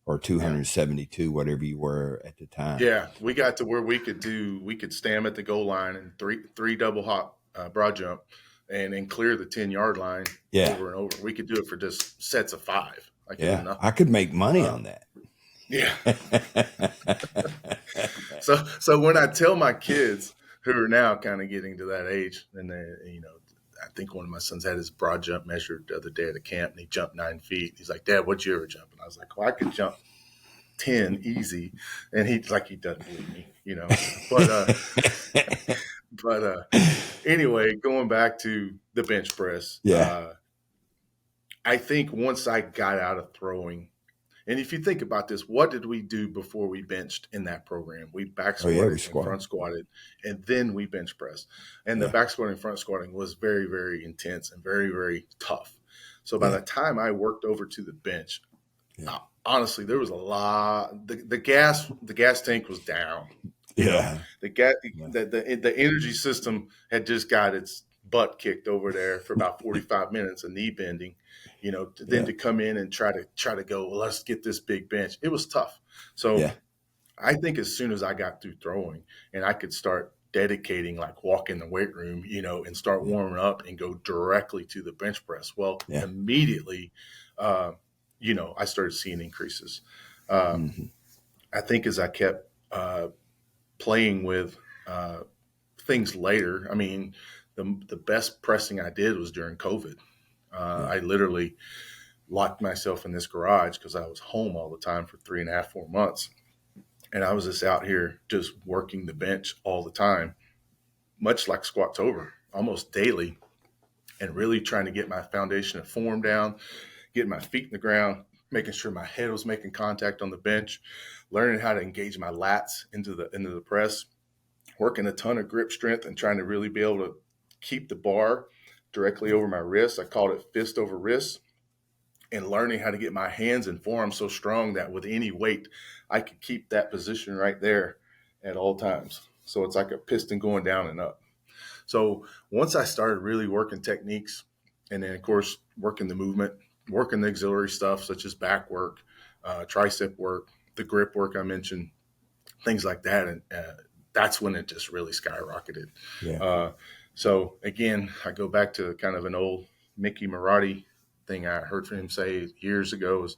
or 272, whatever you were at the time. Yeah, we got to where we could stand at the goal line and three double hop broad jump and clear the 10-yard line over and over. We could do it for just sets of 5. I could make money on that. Yeah. So when I tell my kids who are now kind of getting to that age, and they, I think one of my sons had his broad jump measured the other day at a camp, and he jumped 9 feet. He's like, "Dad, what'd you ever jump?" And I was like, "Well, I could jump 10 easy." And he doesn't believe me, But anyway, going back to the bench press, I think once I got out of throwing, and if you think about this, what did we do before we benched in that program? We back squatted and front squatted, and then we bench pressed. And the back squatting and front squatting was very, very intense and very, very tough. So by the time I worked over to the bench, honestly, there was a lot. The gas tank was down. The energy system had just got its butt kicked over there for about 45 minutes of knee bending, then to come in and try to go, well, let's get this big bench. It was tough. So I think as soon as I got through throwing and I could start dedicating, like walk in the weight room, and start warming up and go directly to the bench press. Well, immediately, I started seeing increases. I think as I kept playing with things later, I mean, the best pressing I did was during COVID. I literally locked myself in this garage because I was home all the time for 3.5, 4 months. And I was just out here just working the bench all the time, much like Squatober, almost daily, and really trying to get my foundation of form down, getting my feet in the ground, making sure my head was making contact on the bench, learning how to engage my lats into the press, working a ton of grip strength and trying to really be able to keep the bar directly over my wrist. I called it fist over wrist, and learning how to get my hands and forearms so strong that with any weight, I could keep that position right there at all times. So it's like a piston going down and up. So once I started really working techniques, and then of course, working the movement, working the auxiliary stuff, such as back work, tricep work, the grip work I mentioned, things like that. And that's when it just really skyrocketed. So again, I go back to kind of an old Mickey Marotti thing I heard from him say years ago is,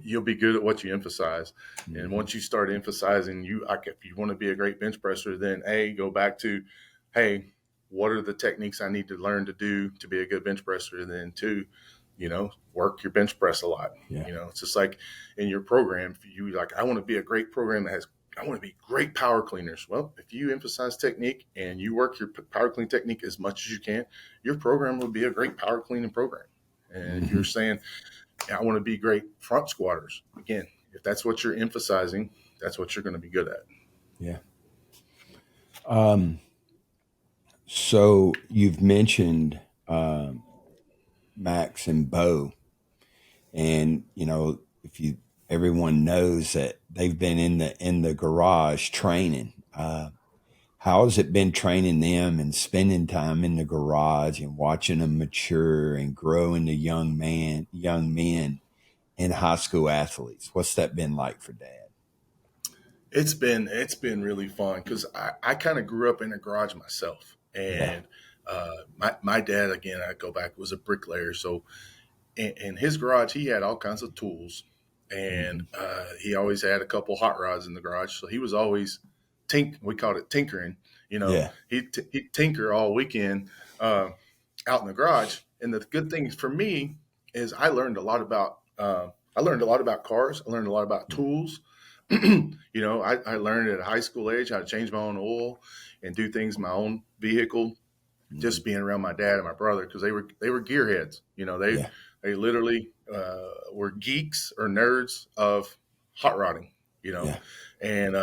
you'll be good at what you emphasize. Mm-hmm. And once you start emphasizing, if you want to be a great bench presser, then go back to, hey, what are the techniques I need to learn to do to be a good bench presser? And then 2, work your bench press a lot. It's just like in your program, if you I want to be a great program I want to be great power cleaners. Well, if you emphasize technique and you work your power clean technique as much as you can, your program will be a great power cleaning program. And if you're saying, I want to be great front squatters, again, if that's what you're emphasizing, that's what you're going to be good at. Yeah. So you've mentioned Max and Bo, and everyone knows that they've been in the garage training. How has it been training them and spending time in the garage and watching them mature and grow into young men? in high school athletes. What's that been like for Dad? It's been really fun because I kind of grew up in a garage myself, and my dad, again, I go back, was a bricklayer. So in his garage, he had all kinds of tools, and he always had a couple hot rods in the garage. So he was always we called it tinkering. Yeah. He'd tinker all weekend out in the garage. And the good thing for me is I learned a lot about cars. I learned a lot about tools. I learned at a high school age how to change my own oil and do things in my own vehicle, just being around my dad and my brother, because they were gearheads. They literally were geeks or nerds of hot rodding. And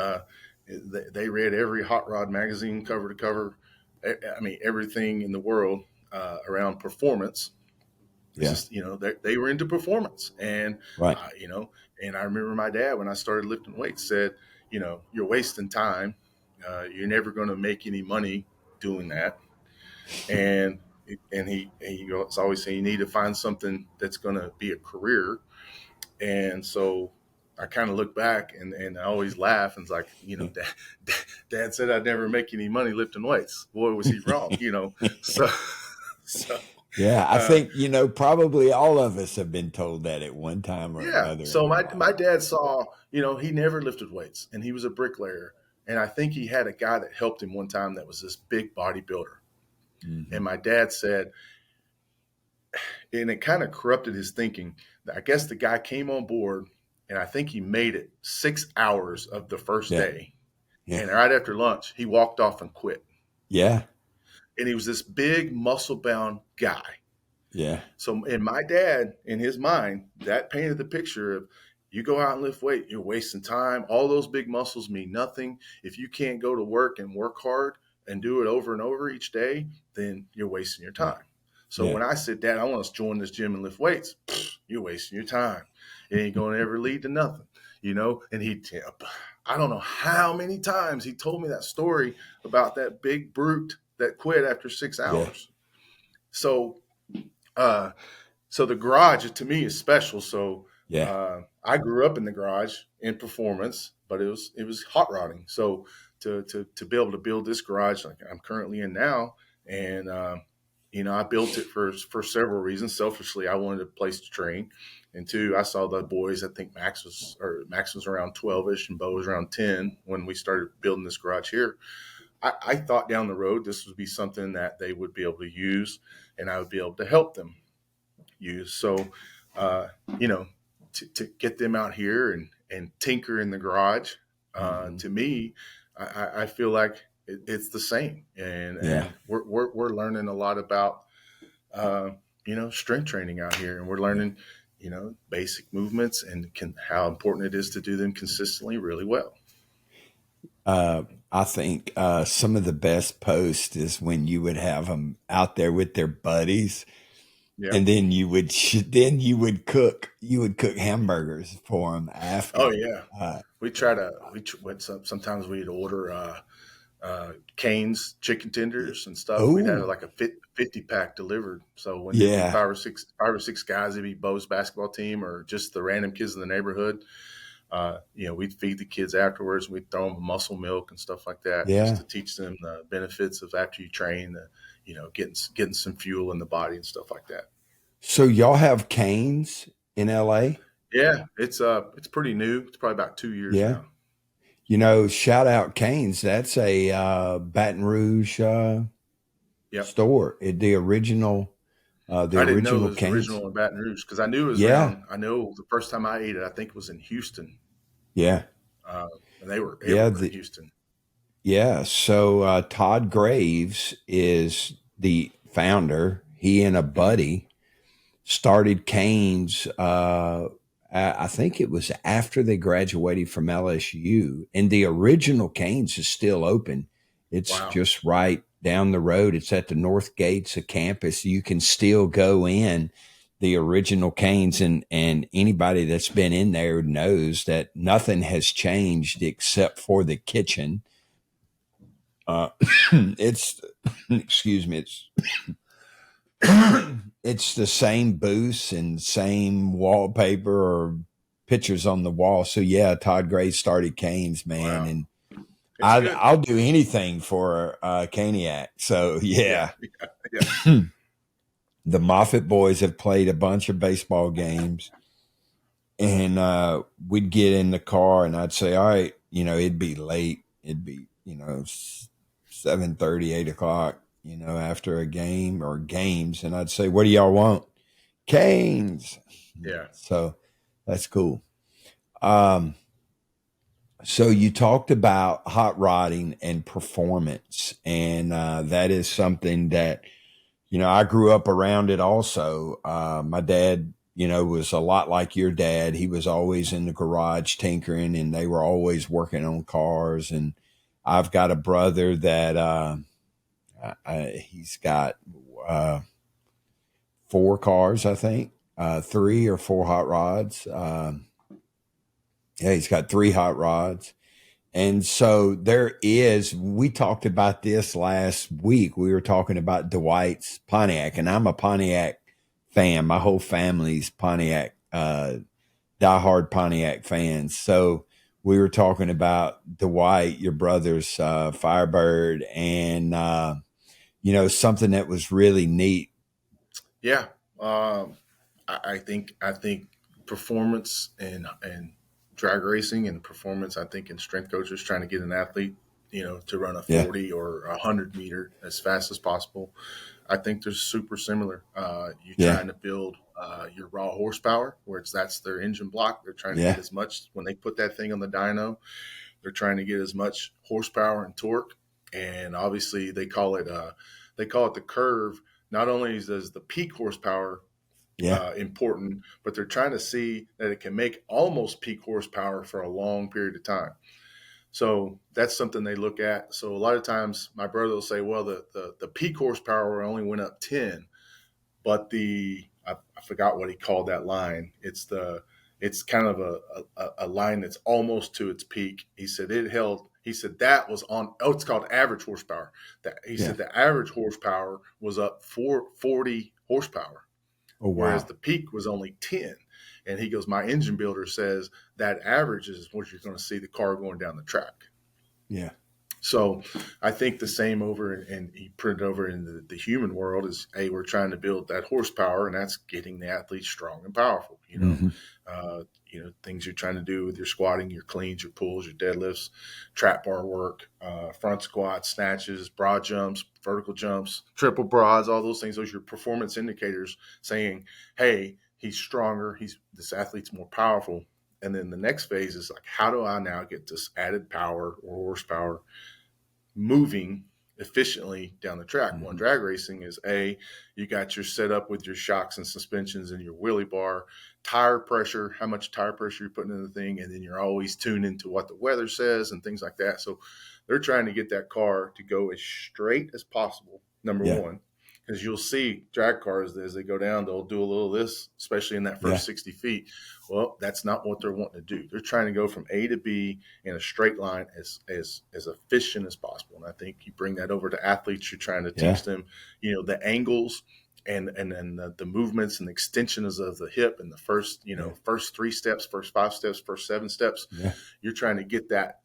they read every hot rod magazine cover to cover. I mean, everything in the world around performance. It's just, they were into performance, and Right. And I remember my dad, when I started lifting weights, said, you're wasting time. You're never going to make any money doing that. And he was always saying, you need to find something that's going to be a career. And so I kind of look back and I always laugh, and it's like, Dad said I'd never make any money lifting weights. Boy, was he wrong, So yeah, I think, probably all of us have been told that at one time or another. So my dad saw, he never lifted weights, and he was a bricklayer. And I think he had a guy that helped him one time that was this big bodybuilder. Mm-hmm. And my dad said, and it kind of corrupted his thinking, that I guess the guy came on board, and I think he made it 6 hours of the first day. Yeah. And right after lunch, he walked off and quit. Yeah. And he was this big muscle-bound guy. Yeah. So in my dad, in his mind, that painted the picture of, you go out and lift weight, you're wasting time. All those big muscles mean nothing. If you can't go to work and work hard and do it over and over each day, then you're wasting your time. So when I said, Dad, I want to join this gym and lift weights, you're wasting your time. It ain't going to ever lead to nothing, And I don't know how many times he told me that story about that big brute that quit after 6 hours. Yeah. So the garage to me is special. So I grew up in the garage in performance, but it was hot rodding. So to be able to build this garage like I'm currently in now, and I built it for several reasons. Selfishly, I wanted a place to train, and two, I saw the boys. I think Max was around 12ish, and Bo was around 10 when we started building this garage here. I thought down the road this would be something that they would be able to use, and I would be able to help them use. So, to get them out here and tinker in the garage, to me, I feel like it's the same, and we're learning a lot about strength training out here, and we're learning basic movements and how important it is to do them consistently really well. I think some of the best posts is when you would have them out there with their buddies, and then you would cook hamburgers for them after. Oh yeah, sometimes we'd order Cane's chicken tenders and stuff. Ooh. We'd have like a 50 pack delivered. So when there'd be five or six guys, it'd be Bo's basketball team or just the random kids in the neighborhood. We'd feed the kids afterwards. We'd throw them muscle milk and stuff like that, just to teach them the benefits of after you train, getting some fuel in the body and stuff like that. So y'all have Cane's in LA? Yeah, it's pretty new. It's probably about 2 years now. Shout out Cane's. That's a Baton Rouge store. The original. I didn't know it was original in Baton Rouge because I knew it was around. I know the first time I ate it, I think it was in Houston. Yeah. And they were in Houston. Yeah. So Todd Graves is the founder. He and a buddy started Cane's. I think it was after they graduated from LSU, and the original Cane's is still open. It's just right down the road. It's at the north gates of campus. You can still go in the original Cane's, and anybody that's been in there knows that nothing has changed except for the kitchen. It's it's the same booths and same wallpaper or pictures on the wall. So yeah, Todd Gray started Canes, man, Wow. and It's good. I'll do anything for Caniac. So Yeah. yeah, Yeah. Yeah. the Moffitt boys have played a bunch of baseball games, and we'd get in the car, and I'd say, all right, it'd be late. It'd be 7:30, 8 o'clock, after a game or games, and I'd say, what do y'all want? Canes. Yeah. So that's cool. Um, so you talked about hot rodding and performance, and that is something that I grew up around it also. My dad, was a lot like your dad. He was always in the garage tinkering, and they were always working on cars. And I've got a brother that he's got four cars, I think, 3 or 4 hot rods. Yeah, he's got 3 hot rods. And so we talked about this last week. We were talking about Dwight's Pontiac, and I'm a Pontiac fan. My whole family's Pontiac, diehard Pontiac fans. So we were talking about Dwight, your brother's Firebird, and, something that was really neat. Yeah. I think performance and drag racing and performance, I think in strength coaches trying to get an athlete, to run a Yeah. 40 or 100 meter as fast as possible. I think they're super similar. You're Yeah. trying to build your raw horsepower, where that's their engine block. They're trying to Yeah. get as much when they put that thing on the dyno. They're trying to get as much horsepower and torque. And obviously, they call it the curve. Not only does the peak horsepower Yeah. important, but they're trying to see that it can make almost peak horsepower for a long period of time. So that's something they look at. So a lot of times my brother will say, well, the peak horsepower only went up 10, but I forgot what he called that line. It's kind of a line that's almost to its peak. He said that was on, it's called average horsepower. He Yeah. said the average horsepower was up 40 horsepower, Oh, whereas wow. the peak was only 10. And he goes, my engine builder says that average is what you're going to see the car going down the track. Yeah. So I think the same over, and he put it over in the human world is, hey, we're trying to build that horsepower, and that's getting the athlete strong and powerful. Mm-hmm. Things you're trying to do with your squatting, your cleans, your pulls, your deadlifts, trap bar work, front squats, snatches, broad jumps, vertical jumps, triple broads, all those things. Those are your performance indicators saying, hey, he's stronger. This athlete's more powerful. And then the next phase is like, how do I now get this added power or horsepower moving efficiently down the track? Mm-hmm. One, drag racing is you got your setup with your shocks and suspensions and your wheelie bar, tire pressure, how much tire pressure you're putting in the thing, and then you're always tuned into what the weather says and things like that. So they're trying to get that car to go as straight as possible, number Yeah. one. Because you'll see drag cars as they go down, they'll do a little of this, especially in that first 60 feet. Well, that's not what they're wanting to do. They're trying to go from A to B in a straight line as efficient as possible. And I think you bring that over to athletes. You're trying to teach them, the angles and the movements and the extensions of the hip and the first 3 steps, first 5 steps, first 7 steps. Yeah. You're trying to get that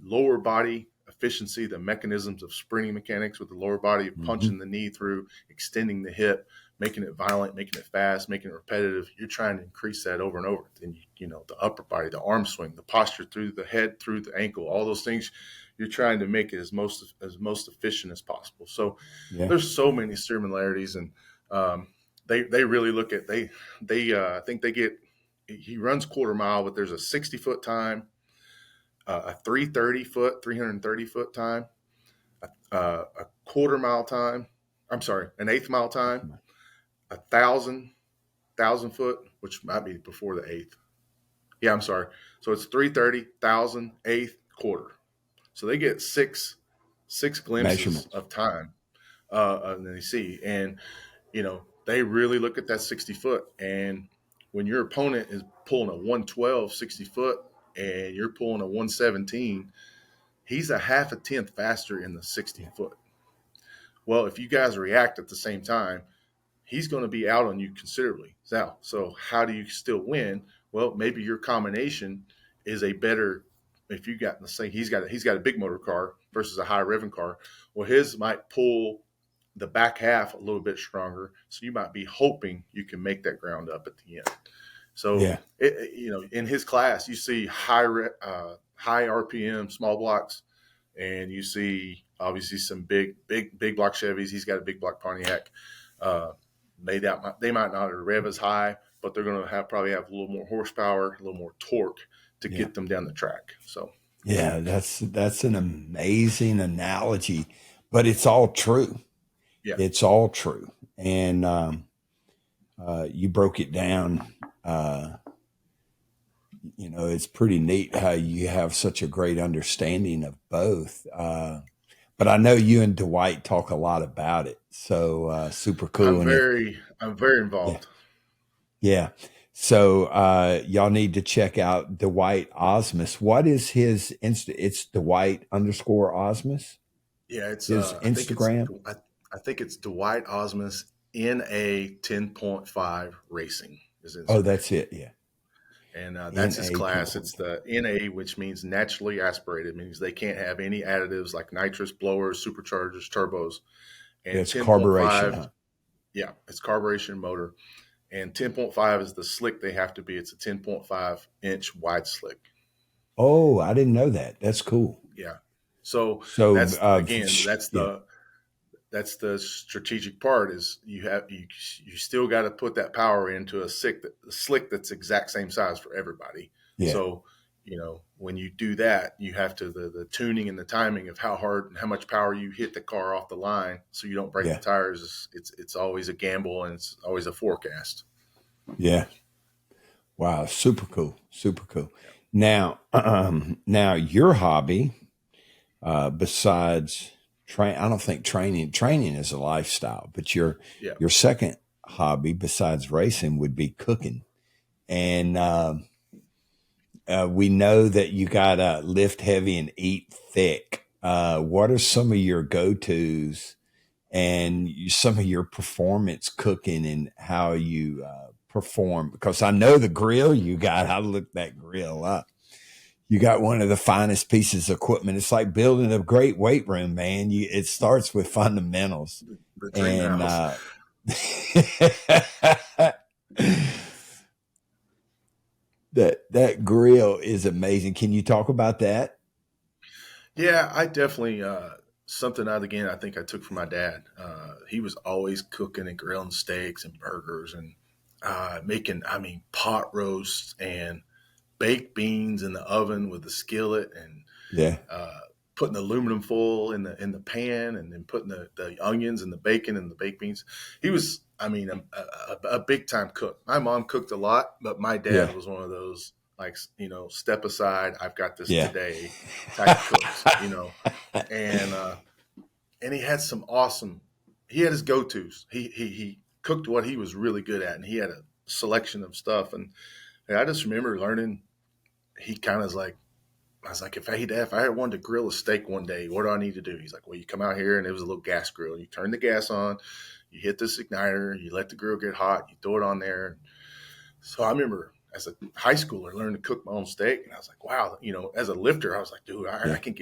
lower body efficiency, the mechanisms of sprinting mechanics with the lower body, punching the knee through, extending the hip, making it violent, making it fast, making it repetitive. You're trying to increase that over and over. Then, the upper body, the arm swing, the posture through the head, through the ankle, all those things, you're trying to make it as most efficient as possible. So there's so many similarities, and they really look at, I think he runs quarter mile, but there's a 60-foot time, a 330-foot time, a quarter mile time. I'm sorry, an eighth mile time, 1,000 foot, which might be before the eighth. Yeah, I'm sorry. So it's 330, 1,000, eighth, quarter. So they get six glimpses of time, and they see, and they really look at that 60 foot. And when your opponent is pulling a 112 60 foot and you're pulling a 117, he's a half a tenth faster in the 60 foot. Well, if you guys react at the same time, he's going to be out on you considerably. So how do you still win? Well, maybe your combination is a better. If you got, let's say he's got a big motor car versus a high revving car. Well, his might pull the back half a little bit stronger, so you might be hoping you can make that ground up at the end. So, in his class, you see high RPM small blocks, and you see obviously some big block Chevys. He's got a big block Pontiac. They might not rev as high, but they're going to probably have a little more horsepower, a little more torque to get them down the track. So, yeah, that's an amazing analogy, but it's all true. Yeah, it's all true, and you broke it down. It's pretty neat how you have such a great understanding of both. But I know you and Dwight talk a lot about it. So super cool. I'm very involved. Yeah. So y'all need to check out Dwight Ausmus. What is his it's Dwight _Ausmus? Yeah, it's his Instagram. I think it's Dwight Ausmus NA 10.5 Racing. Oh, that's it. Yeah. And that's his class. It's the NA, which means naturally aspirated, means they can't have any additives like nitrous, blowers, superchargers, turbos. And it's carburation. Huh? Yeah, it's carburation motor. And 10.5 is the slick they have to be. It's a 10.5 inch wide slick. Oh, I didn't know that. That's cool. Yeah. So that's that's the strategic part is you still got to put that power into a slick that's exact same size for everybody. Yeah. So, when you do that, you have to the tuning and the timing of how hard and how much power you hit the car off the line so you don't break the tires. It's always a gamble and it's always a forecast. Yeah. Wow. Super cool. Super cool. Yeah. Now your hobby, besides I don't think training is a lifestyle, but your second hobby besides racing would be cooking. And we know that you got to lift heavy and eat thick. What are some of your go-tos and some of your performance cooking and how you perform? Because I know the grill you got, I looked that grill up. You got one of the finest pieces of equipment. It's like building a great weight room, man. It starts with fundamentals. The dream house. That grill is amazing. Can you talk about that? Yeah, I definitely something I think I took from my dad. He was always cooking and grilling steaks and burgers and making pot roasts and baked beans in the oven with the skillet and putting aluminum foil in the pan and then putting the onions and the bacon and the baked beans. He was, a big time cook. My mom cooked a lot, but my dad was one of those step aside, I've got this today type cooks, and he had he had his go-tos. He cooked what he was really good at, and he had a selection of stuff. And I just remember learning, he kind of I was like, if I wanted to grill a steak one day, what do I need to do? He's like, well, you come out here, and it was a little gas grill. You turn the gas on, you hit this igniter, you let the grill get hot, you throw it on there. So I remember as a high schooler learning to cook my own steak, and I was like, wow, as a lifter, I was like, dude, I can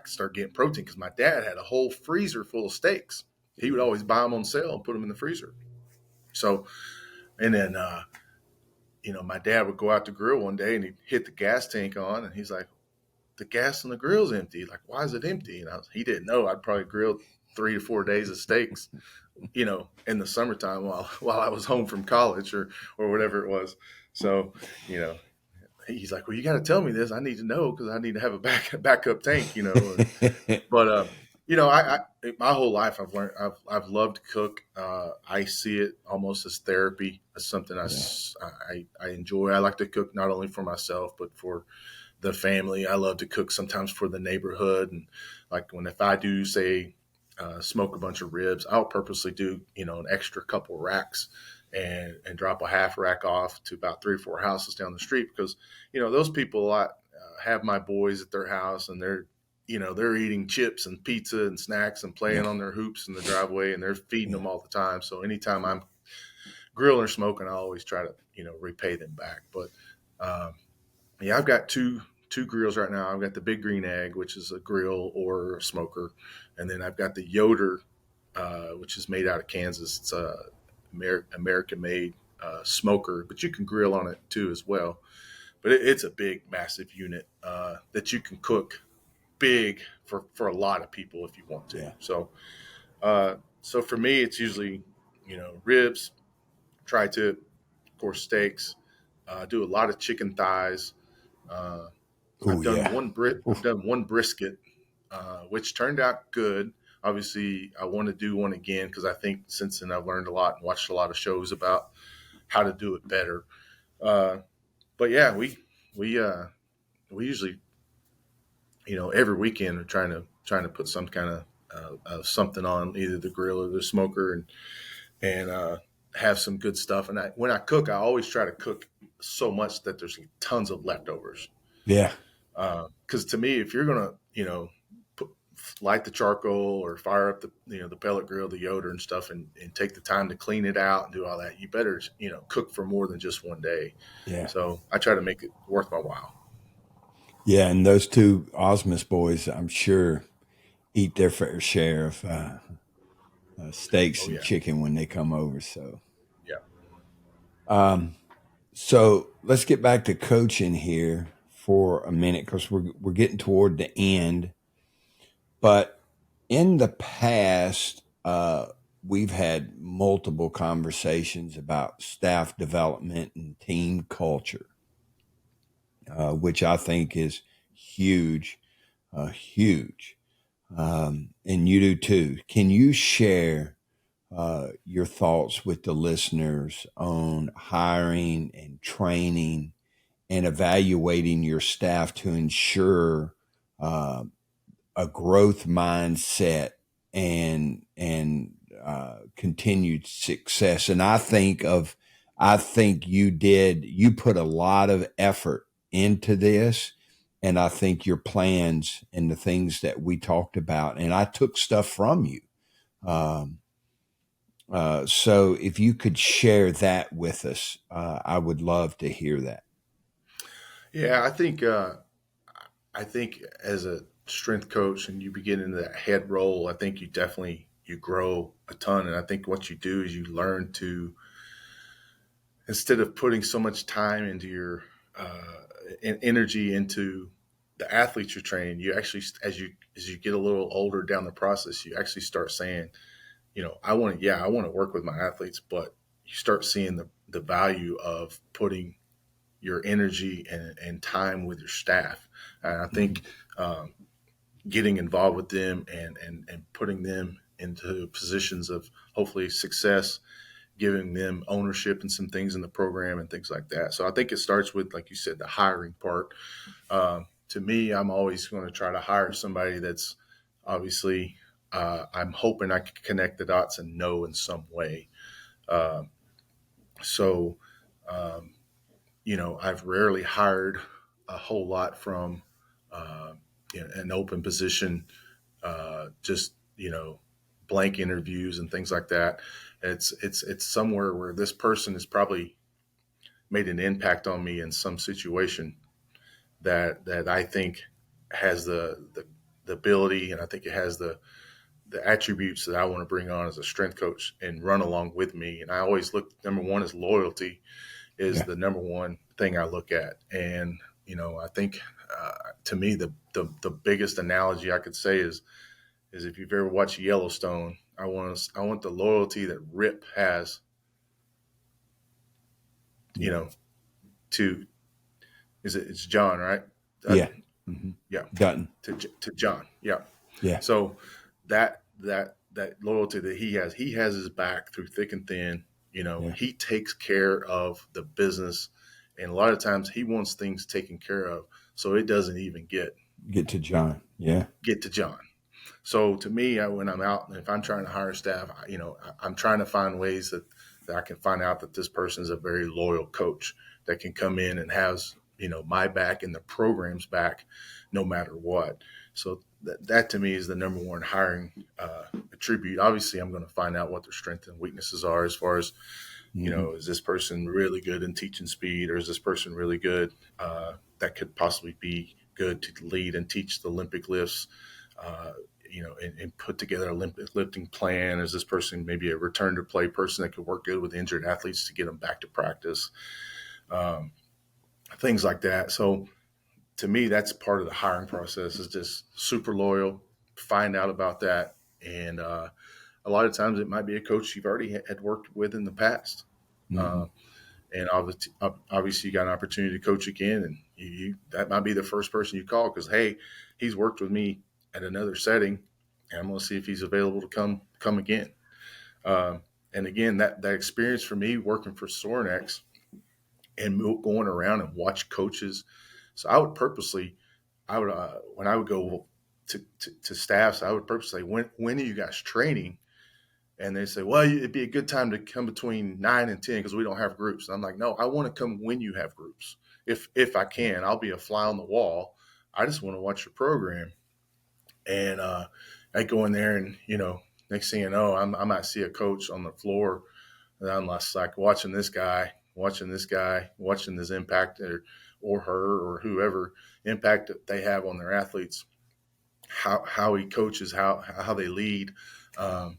start getting protein, because my dad had a whole freezer full of steaks. He would always buy them on sale and put them in the freezer. So, and then, my dad would go out to grill one day and he'd hit the gas tank on, and he's like, the gas on the grill's empty. Like, why is it empty? And he didn't know I'd probably grilled 3 to 4 days of steaks, in the summertime while I was home from college or whatever it was. So, he's like, well, you got to tell me this. I need to know, because I need to have a backup tank, But, my whole life I've loved to cook. I see it almost as therapy, as something I enjoy. I like to cook not only for myself, but for the family. I love to cook sometimes for the neighborhood. And if I do say, smoke a bunch of ribs, I'll purposely do, an extra couple racks and drop a half rack off to about 3 or 4 houses down the street, because, those people have my boys at their house, and they're they're eating chips and pizza and snacks and playing on their hoops in the driveway, and they're feeding them all the time. So anytime I'm grilling or smoking, I always try to, repay them back. But yeah, I've got two grills right now. I've got the Big Green Egg, which is a grill or a smoker, and then I've got the Yoder, which is made out of Kansas. It's a American-made smoker, but you can grill on it too as well. But it's a big, massive unit that you can cook big for a lot of people if you want to. Yeah. So for me, it's usually, ribs, tri-tip, of course, steaks. I do a lot of chicken thighs. I've done one brisket, which turned out good. Obviously, I want to do one again because I think since then I've learned a lot and watched a lot of shows about how to do it better. But yeah, we usually, every weekend we're trying to put some kind of something on either the grill or the smoker and have some good stuff. And when I cook, I always try to cook so much that there's tons of leftovers. Yeah. Because to me, if you're gonna, light the charcoal or fire up the pellet grill, the Yoder and stuff, and take the time to clean it out and do all that, you better, cook for more than just one day. Yeah. So I try to make it worth my while. Yeah, and those two Ausmus boys, I'm sure, eat their fair share of steaks and chicken when they come over. So, yeah. So let's get back to coaching here for a minute because we're getting toward the end. But in the past, we've had multiple conversations about staff development and team culture, which I think is huge, huge. And you do too. Can you share your thoughts with the listeners on hiring and training and evaluating your staff to ensure a growth mindset and continued success? And I think you put a lot of effort into this, and I think your plans and the things that we talked about, and I took stuff from you. So if you could share that with us, I would love to hear that. Yeah, I think as a strength coach and you begin into that head role, I think you grow a ton. And I think what you do is you learn to, instead of putting so much time into your and energy into the athletes you're training, you actually, as you get a little older down the process, you actually start saying, I want to work with my athletes, but you start seeing the value of putting your energy and time with your staff. And I think getting involved with them and putting them into positions of hopefully success, giving them ownership in some things in the program and things like that. So I think it starts with, like you said, the hiring part. To me, I'm always going to try to hire somebody that's obviously I'm hoping I can connect the dots and know in some way. I've rarely hired a whole lot from an open position, just blank interviews and things like that. It's somewhere where this person has probably made an impact on me in some situation that I think has the ability, and I think it has the attributes that I want to bring on as a strength coach and run along with me. And I always look, number one is loyalty is the number one thing I look at. And, I think to me, the biggest analogy I could say is if you've ever watched Yellowstone, I want the loyalty that Rip has, to, it's John, right? Yeah. Mm-hmm. Yeah. Dutton. To John. Yeah. Yeah. So that loyalty that he has his back through thick and thin. He takes care of the business, and a lot of times he wants things taken care of, so it doesn't even get to John. Yeah. Get to John. So to me, when I'm out and if I'm trying to hire staff, I'm trying to find ways that I can find out that this person is a very loyal coach that can come in and has my back and the program's back no matter what. So that to me is the number one hiring attribute. Obviously, I'm going to find out what their strengths and weaknesses are as far as, is this person really good in teaching speed, or is this person really good that could possibly be good to lead and teach the Olympic lifts, and put together a Olympic lifting plan? Is this person maybe a return to play person that could work good with injured athletes to get them back to practice? Things like that. So to me, that's part of the hiring process, is just super loyal, find out about that. And a lot of times it might be a coach you've already had worked with in the past. And obviously you got an opportunity to coach again, and you that might be the first person you call because, hey, he's worked with me at another setting, and I'm going to see if he's available to come again. And again, that experience for me working for Sorinex and going around and watch coaches. So I would purposely, when I would go to staffs, I would purposely say, when are you guys training? And they say, well, it'd be a good time to come between 9 and 10 because we don't have groups. And I'm like, no, I want to come when you have groups. If I can, I'll be a fly on the wall. I just want to watch your program. And I go in there and, next thing you know, I might see a coach on the floor, and I'm like watching this impact or her or whoever impact that they have on their athletes, how he coaches, how they lead, and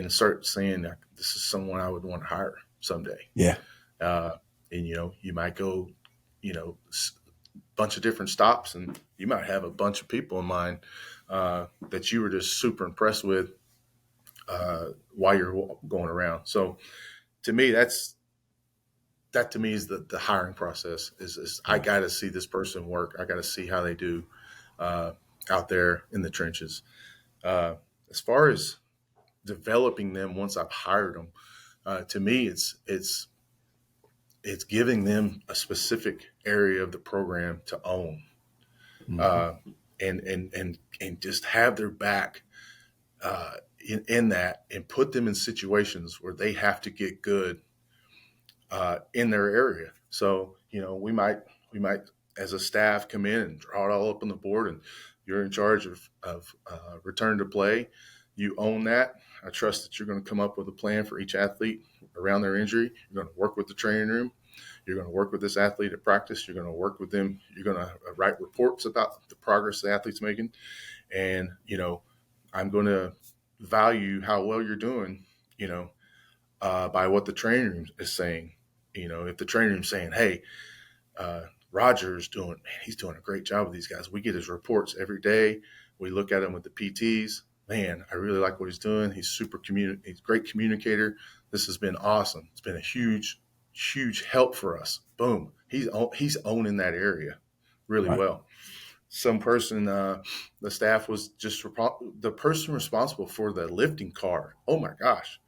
start saying that this is someone I would want to hire someday. Yeah. And, you might go, bunch of different stops, and you might have a bunch of people in mind that you were just super impressed with while you're going around. So to me, that to me is the hiring process is I got to see this person work. I got to see how they do out there in the trenches. As far as developing them once I've hired them, to me, it's giving them a specific area of the program to own, and just have their back in that, and put them in situations where they have to get good in their area. So, we might as a staff come in and draw it all up on the board, and you're in charge of return to play. You own that. I trust that you're going to come up with a plan for each athlete around their injury. You're going to work with the training room. You're going to work with this athlete at practice. You're going to work with them. You're going to write reports about the progress the athlete's making. And, I'm going to value how well you're doing, by what the training room is saying. If the training room's saying, hey, Roger's he's doing a great job with these guys. We get his reports every day. We look at him with the PTs. Man, I really like what he's doing. He's he's a great communicator. This has been awesome. It's been a huge, huge help for us. Boom. He's owning that area really well. Some person, the staff was just the person responsible for the lifting car. Oh my gosh.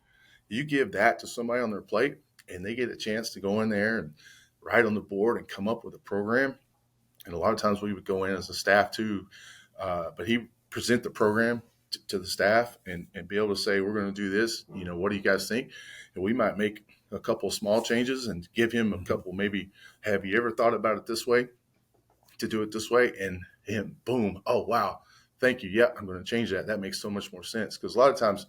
You give that to somebody on their plate, and they get a chance to go in there and write on the board and come up with a program. And a lot of times we would go in as a staff too, but he present the program to the staff and be able to say, we're going to do this. What do you guys think? And we might make a couple small changes and give him a couple, maybe, have you ever thought about it this way, to do it this way? And him, boom, oh, wow, thank you. Yeah, I'm going to change that. That makes so much more sense. Because a lot of times,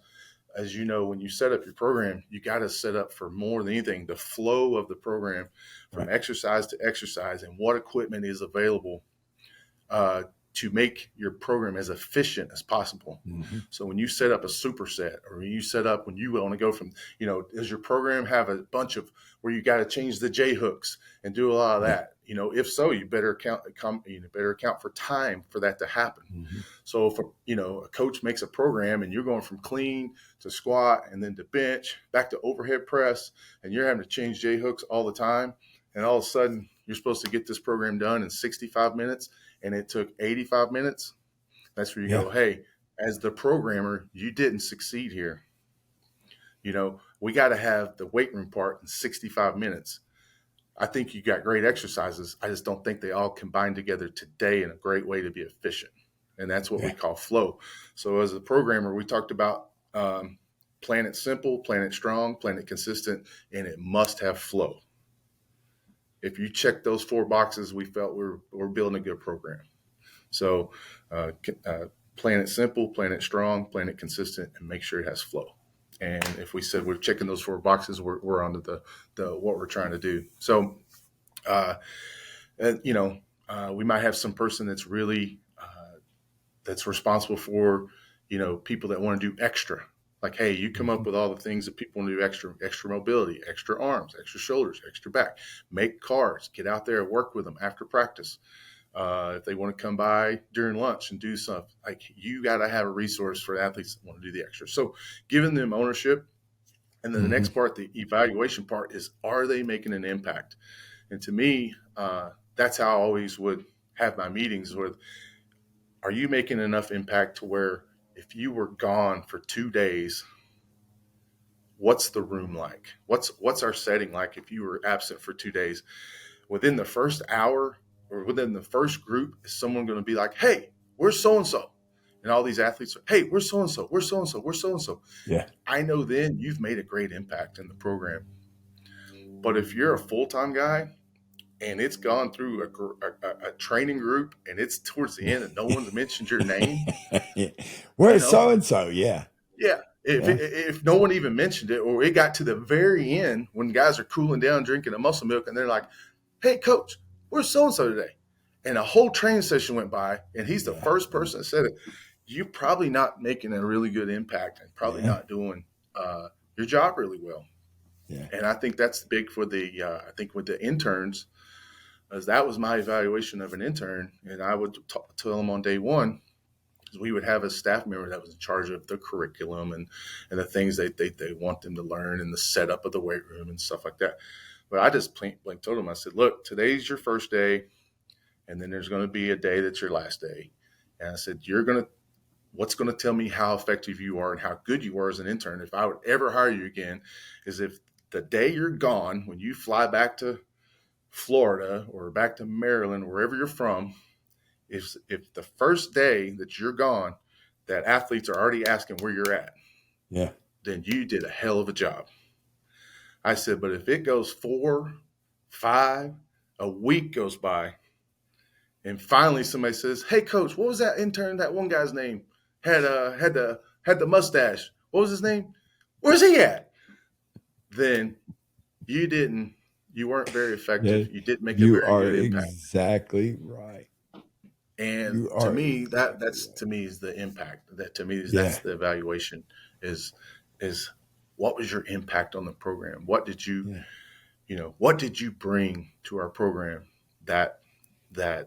as you know, when you set up your program, you got to set up for more than anything, the flow of the program from exercise to exercise, and what equipment is available to make your program as efficient as possible. So when you set up a superset, or when you want to go from, does your program have a bunch of where you got to change the J hooks and do a lot of that? If so, you better account for time for that to happen. So if a coach makes a program and you're going from clean to squat and then to bench back to overhead press, and you're having to change J hooks all the time, and all of a sudden you're supposed to get this program done in 65 minutes, and it took 85 minutes, that's where you go, hey, as the programmer, you didn't succeed here. We got to have the weight room part in 65 minutes. I think you got great exercises. I just don't think they all combine together today in a great way to be efficient. And that's what we call flow. So as a programmer, we talked about plan it simple, plan it strong, plan it consistent, and it must have flow. If you check those 4 boxes, we felt we're building a good program. So playing it simple, playing it strong, playing it consistent, and make sure it has flow. And if we said we're checking those 4 boxes, we're onto the what we're trying to do. So, and, we might have some person that's really that's responsible for, people that want to do extra. Like, hey, you come up with all the things that people want to do: extra mobility, extra arms, extra shoulders, extra back, make cars, get out there and work with them after practice. If they want to come by during lunch and do something, like, you got to have a resource for athletes that want to do the extra. So giving them ownership. And then the next part, the evaluation part, is, are they making an impact? And to me, that's how I always would have my meetings with, are you making enough impact to where if you were gone for 2 days, what's the room like? What's our setting like if you were absent for 2 days? Within the first hour or within the first group, is someone going to be like, hey, where's so-and-so? And all these athletes are, hey, we're so-and-so, we're so-and-so, we're so-and-so. Yeah. I know then you've made a great impact in the program. But if you're a full-time guy and it's gone through a training group and it's towards the end and no one's mentioned your name. Where's so-and-so? Yeah. Yeah. If no one even mentioned it, or it got to the very end when guys are cooling down, drinking a muscle milk, and they're like, hey, coach, where's so-and-so today? And a whole training session went by and he's the first person that said it. You're probably not making a really good impact and probably not doing your job really well. Yeah. And I think that's big for I think with the interns, as that was my evaluation of an intern. And I would tell them on day one, because we would have a staff member that was in charge of the curriculum and the things they want them to learn and the setup of the weight room and stuff like that. But I just plain told them, I said, look, today's your first day, and then there's going to be a day that's your last day. And I said, what's going to tell me how effective you are and how good you are as an intern, if I would ever hire you again, is if the day you're gone, when you fly back to Florida or back to Maryland, wherever you're from, if the first day that you're gone, that athletes are already asking where you're at, then you did a hell of a job. I said, but if it goes 4, 5, a week goes by, and finally somebody says, hey, coach, what was that intern, that one guy's name? Had the mustache. What was his name? Where's he at? Then you weren't very effective. You didn't make a very good impact. Exactly right. And to me, that's is the impact. That to me that's the evaluation is what was your impact on the program? What did you what did you bring to our program that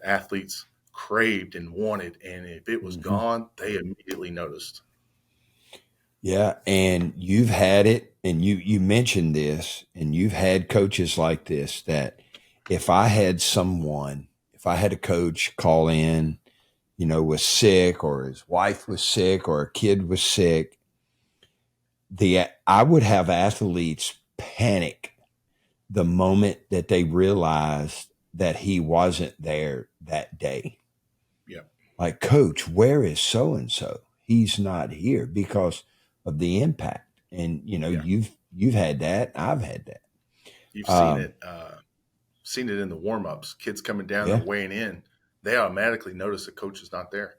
athletes craved and wanted, and if it was gone, they immediately noticed. Yeah, and you've had it, and you mentioned this, and you've had coaches like this, that if I had a coach call in, was sick, or his wife was sick, or a kid was sick, I would have athletes panic the moment that they realized that he wasn't there that day. Yeah. Like, coach, where is so-and-so? He's not here, because of the impact. And, you've had that. I've had that. You've seen it in the warm-ups, kids coming down and weighing in, they automatically notice the coach is not there.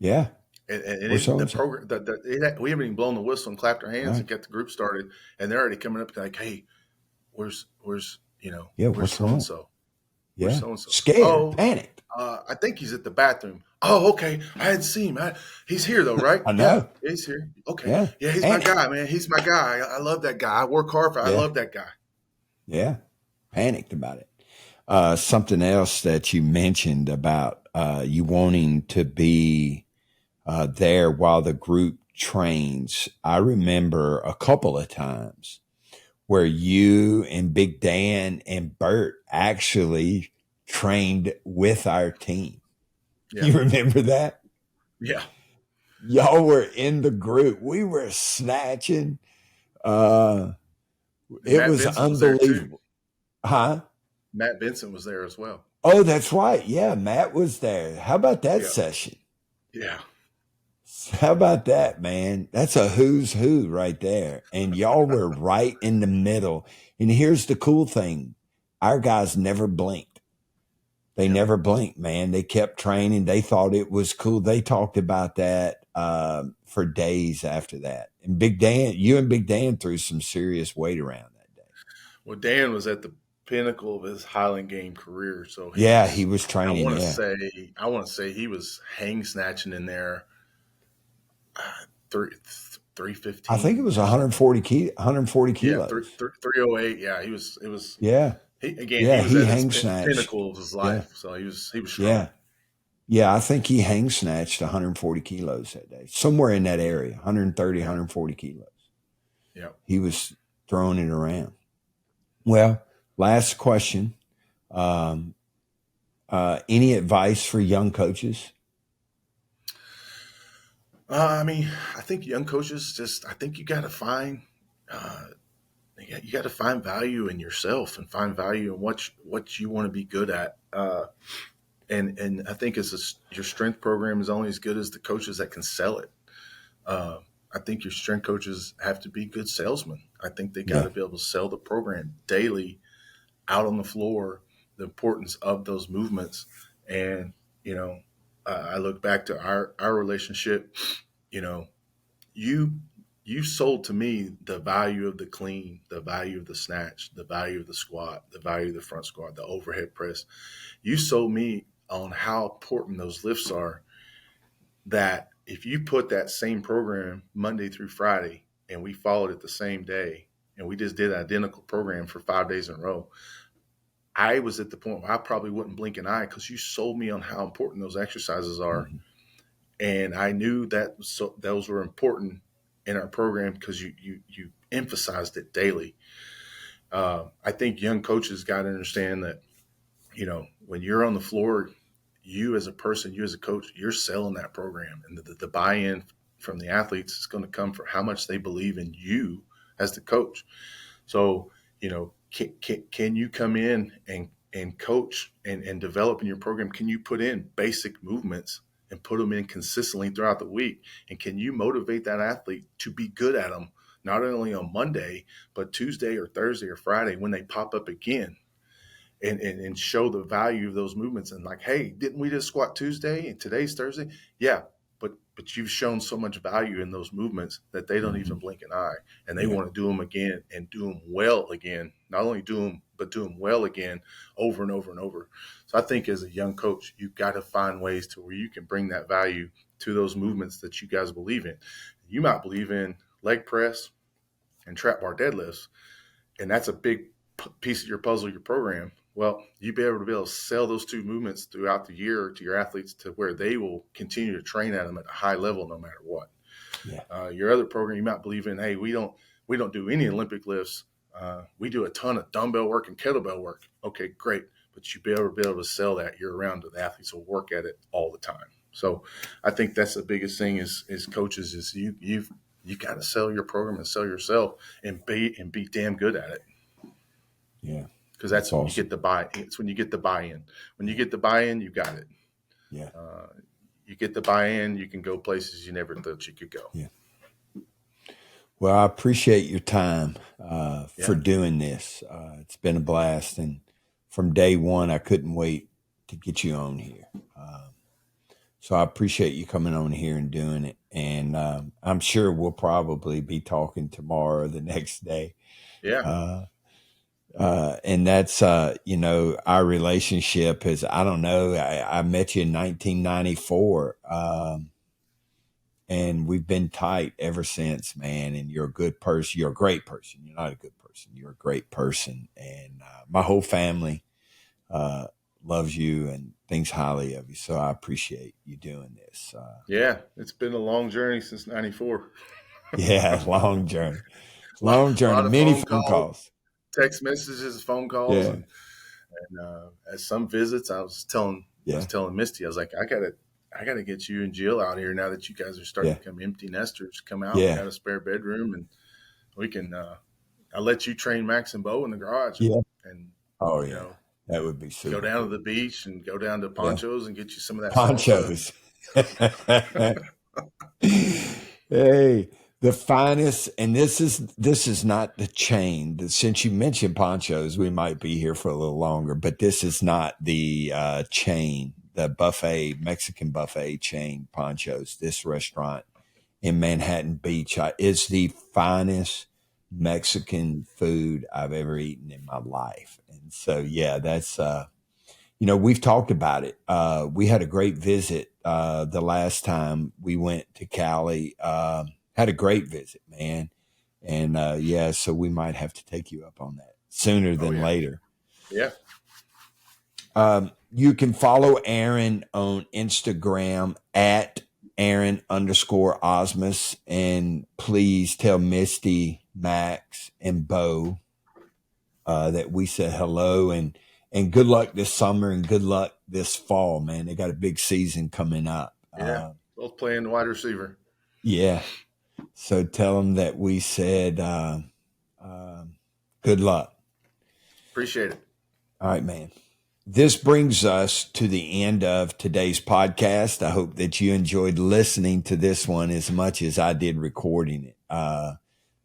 Yeah. And the program, we haven't even blown the whistle and clapped our hands and get the group started, and they're already coming up like, hey, where's so-and-so? Yeah. Where's so-and-so? Scared, panicked. I think he's at the bathroom. Oh, okay. I hadn't seen him. He's here though, right? I know. Yeah, he's here. Okay. Yeah, he's my guy, man. He's my guy. I love that guy. I work hard for I love that guy. Yeah. Panicked about it. Something else that you mentioned about you wanting to be there while the group trains. I remember a couple of times where you and Big Dan and Bert actually trained with our team. Yeah. You remember that? Yeah. Y'all were in the group. We were snatching. It was unbelievable. Huh? Matt Benson was there as well. Oh, that's right. Yeah, Matt was there. How about that session? Yeah. How about that, man? That's a who's who right there. And y'all were right in the middle. And here's the cool thing. Our guys never blinked. They never blinked, man. They kept training. They thought it was cool. They talked about that for days after that. And you and Big Dan threw some serious weight around that day. Well, Dan was at the pinnacle of his Highland game career, so he was training. I want to say he was hang snatching in there. 315. I think it was 140 kilos. Yeah, 308. Yeah, he was. It was. Yeah. He was at hang his snatched. pinnacle of his life. Yeah. So he was strong. Yeah. Yeah, I think he hang snatched 140 kilos that day, somewhere in that area, 130, 140 kilos. Yeah. He was throwing it around. Well, last question. Any advice for young coaches? I think young coaches I think you got to find, you got to find value in yourself and find value in what you want to be good at. And I think your strength program is only as good as the coaches that can sell it. I think your strength coaches have to be good salesmen. I think they got to be able to sell the program daily out on the floor, the importance of those movements. And, I look back to our relationship, you sold to me the value of the clean, the value of the snatch, the value of the squat, the value of the front squat, the overhead press. You sold me on how important those lifts are, that if you put that same program Monday through Friday and we followed it the same day and we just did an identical program for 5 days in a row, I was at the point where I probably wouldn't blink an eye because you sold me on how important those exercises are. Mm-hmm. And I knew that those were important in our program because you emphasized it daily. I think young coaches got to understand that, when you're on the floor, you as a person, you as a coach, you're selling that program. And the buy-in from the athletes is going to come from how much they believe in you as the coach. So, can you come in and coach and develop in your program? Can you put in basic movements and put them in consistently throughout the week? And can you motivate that athlete to be good at them, not only on Monday, but Tuesday or Thursday or Friday when they pop up again, and show the value of those movements? And like, hey, didn't we just squat Tuesday and today's Thursday? Yeah. But you've shown so much value in those movements that they don't even blink an eye, and they want to do them again and do them well again. Not only do them, but do them well again over and over and over. So I think as a young coach, you've got to find ways to where you can bring that value to those movements that you guys believe in. You might believe in leg press and trap bar deadlifts, and that's a big piece of your puzzle, your program. Well, you'd be able to sell those two movements throughout the year to your athletes to where they will continue to train at them at a high level no matter what. Yeah. Your other program, you might believe in, hey, we don't do any Olympic lifts. We do a ton of dumbbell work and kettlebell work. Okay, great. But you'd be able to sell that year round to the athletes will work at it all the time. So I think that's the biggest thing is coaches is you got to sell your program and sell yourself and be damn good at it. Yeah. Because that's when you get the buy. It's when you get the buy-in. When you get the buy-in, you got it. Yeah. You get the buy-in, you can go places you never thought you could go. Yeah. Well, I appreciate your time for doing this. It's been a blast, and from day one, I couldn't wait to get you on here. So I appreciate you coming on here and doing it. And I'm sure we'll probably be talking tomorrow or the next day. Yeah. And that's, our relationship is, I don't know, I met you in 1994, and we've been tight ever since, man. And you're a good person. You're a great person. You're not a good person. You're a great person. And my whole family loves you and thinks highly of you. So I appreciate you doing this. Yeah, it's been a long journey since 94. Yeah, long journey. Long journey. Many phone calls. Text messages, phone calls, and at some visits, I was telling Misty, I was like, I gotta get you and Jill out here now that you guys are starting to become empty nesters. Come out, we got a spare bedroom, and we can. I'll let you train Max and Bo in the garage. And that would be super. Go down to the beach and go down to Ponchos and get you some of that Ponchos. Hey, The finest, and this is not the chain. Since you mentioned Ponchos, we might be here for a little longer, but this is not the chain, the buffet, Mexican buffet chain Ponchos. This restaurant in Manhattan Beach is the finest Mexican food I've ever eaten in my life. And so, yeah, that's we've talked about it. We had a great visit the last time we went to Cali. Had a great visit, man. And yeah, so we might have to take you up on that sooner Oh than yeah. later. Yeah. You can follow Aaron on Instagram at Aaron_Ausmus. And please tell Misty, Max, and Bo that we said hello and good luck this summer and good luck this fall, man. They got a big season coming up. Yeah. Both playing wide receiver. Yeah. So tell them that we said good luck. Appreciate it. All right, man. This brings us to the end of today's podcast. I hope that you enjoyed listening to this one as much as I did recording it.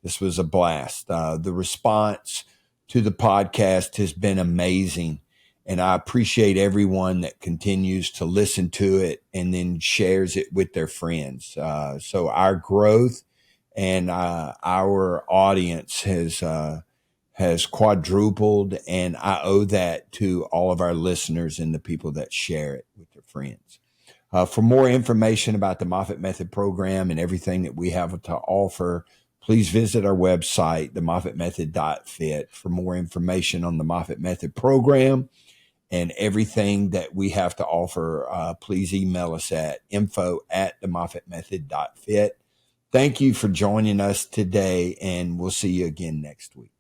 This was a blast. The response to the podcast has been amazing. And I appreciate everyone that continues to listen to it and then shares it with their friends. So our growth and our audience has quadrupled, and I owe that to all of our listeners and the people that share it with their friends. For more information about the Moffitt Method program and everything that we have to offer, please visit our website, themoffittmethod.fit, for more information on the Moffitt Method program and everything that we have to offer. Please email us at info@themoffittmethod.fit. Thank you for joining us today, and we'll see you again next week.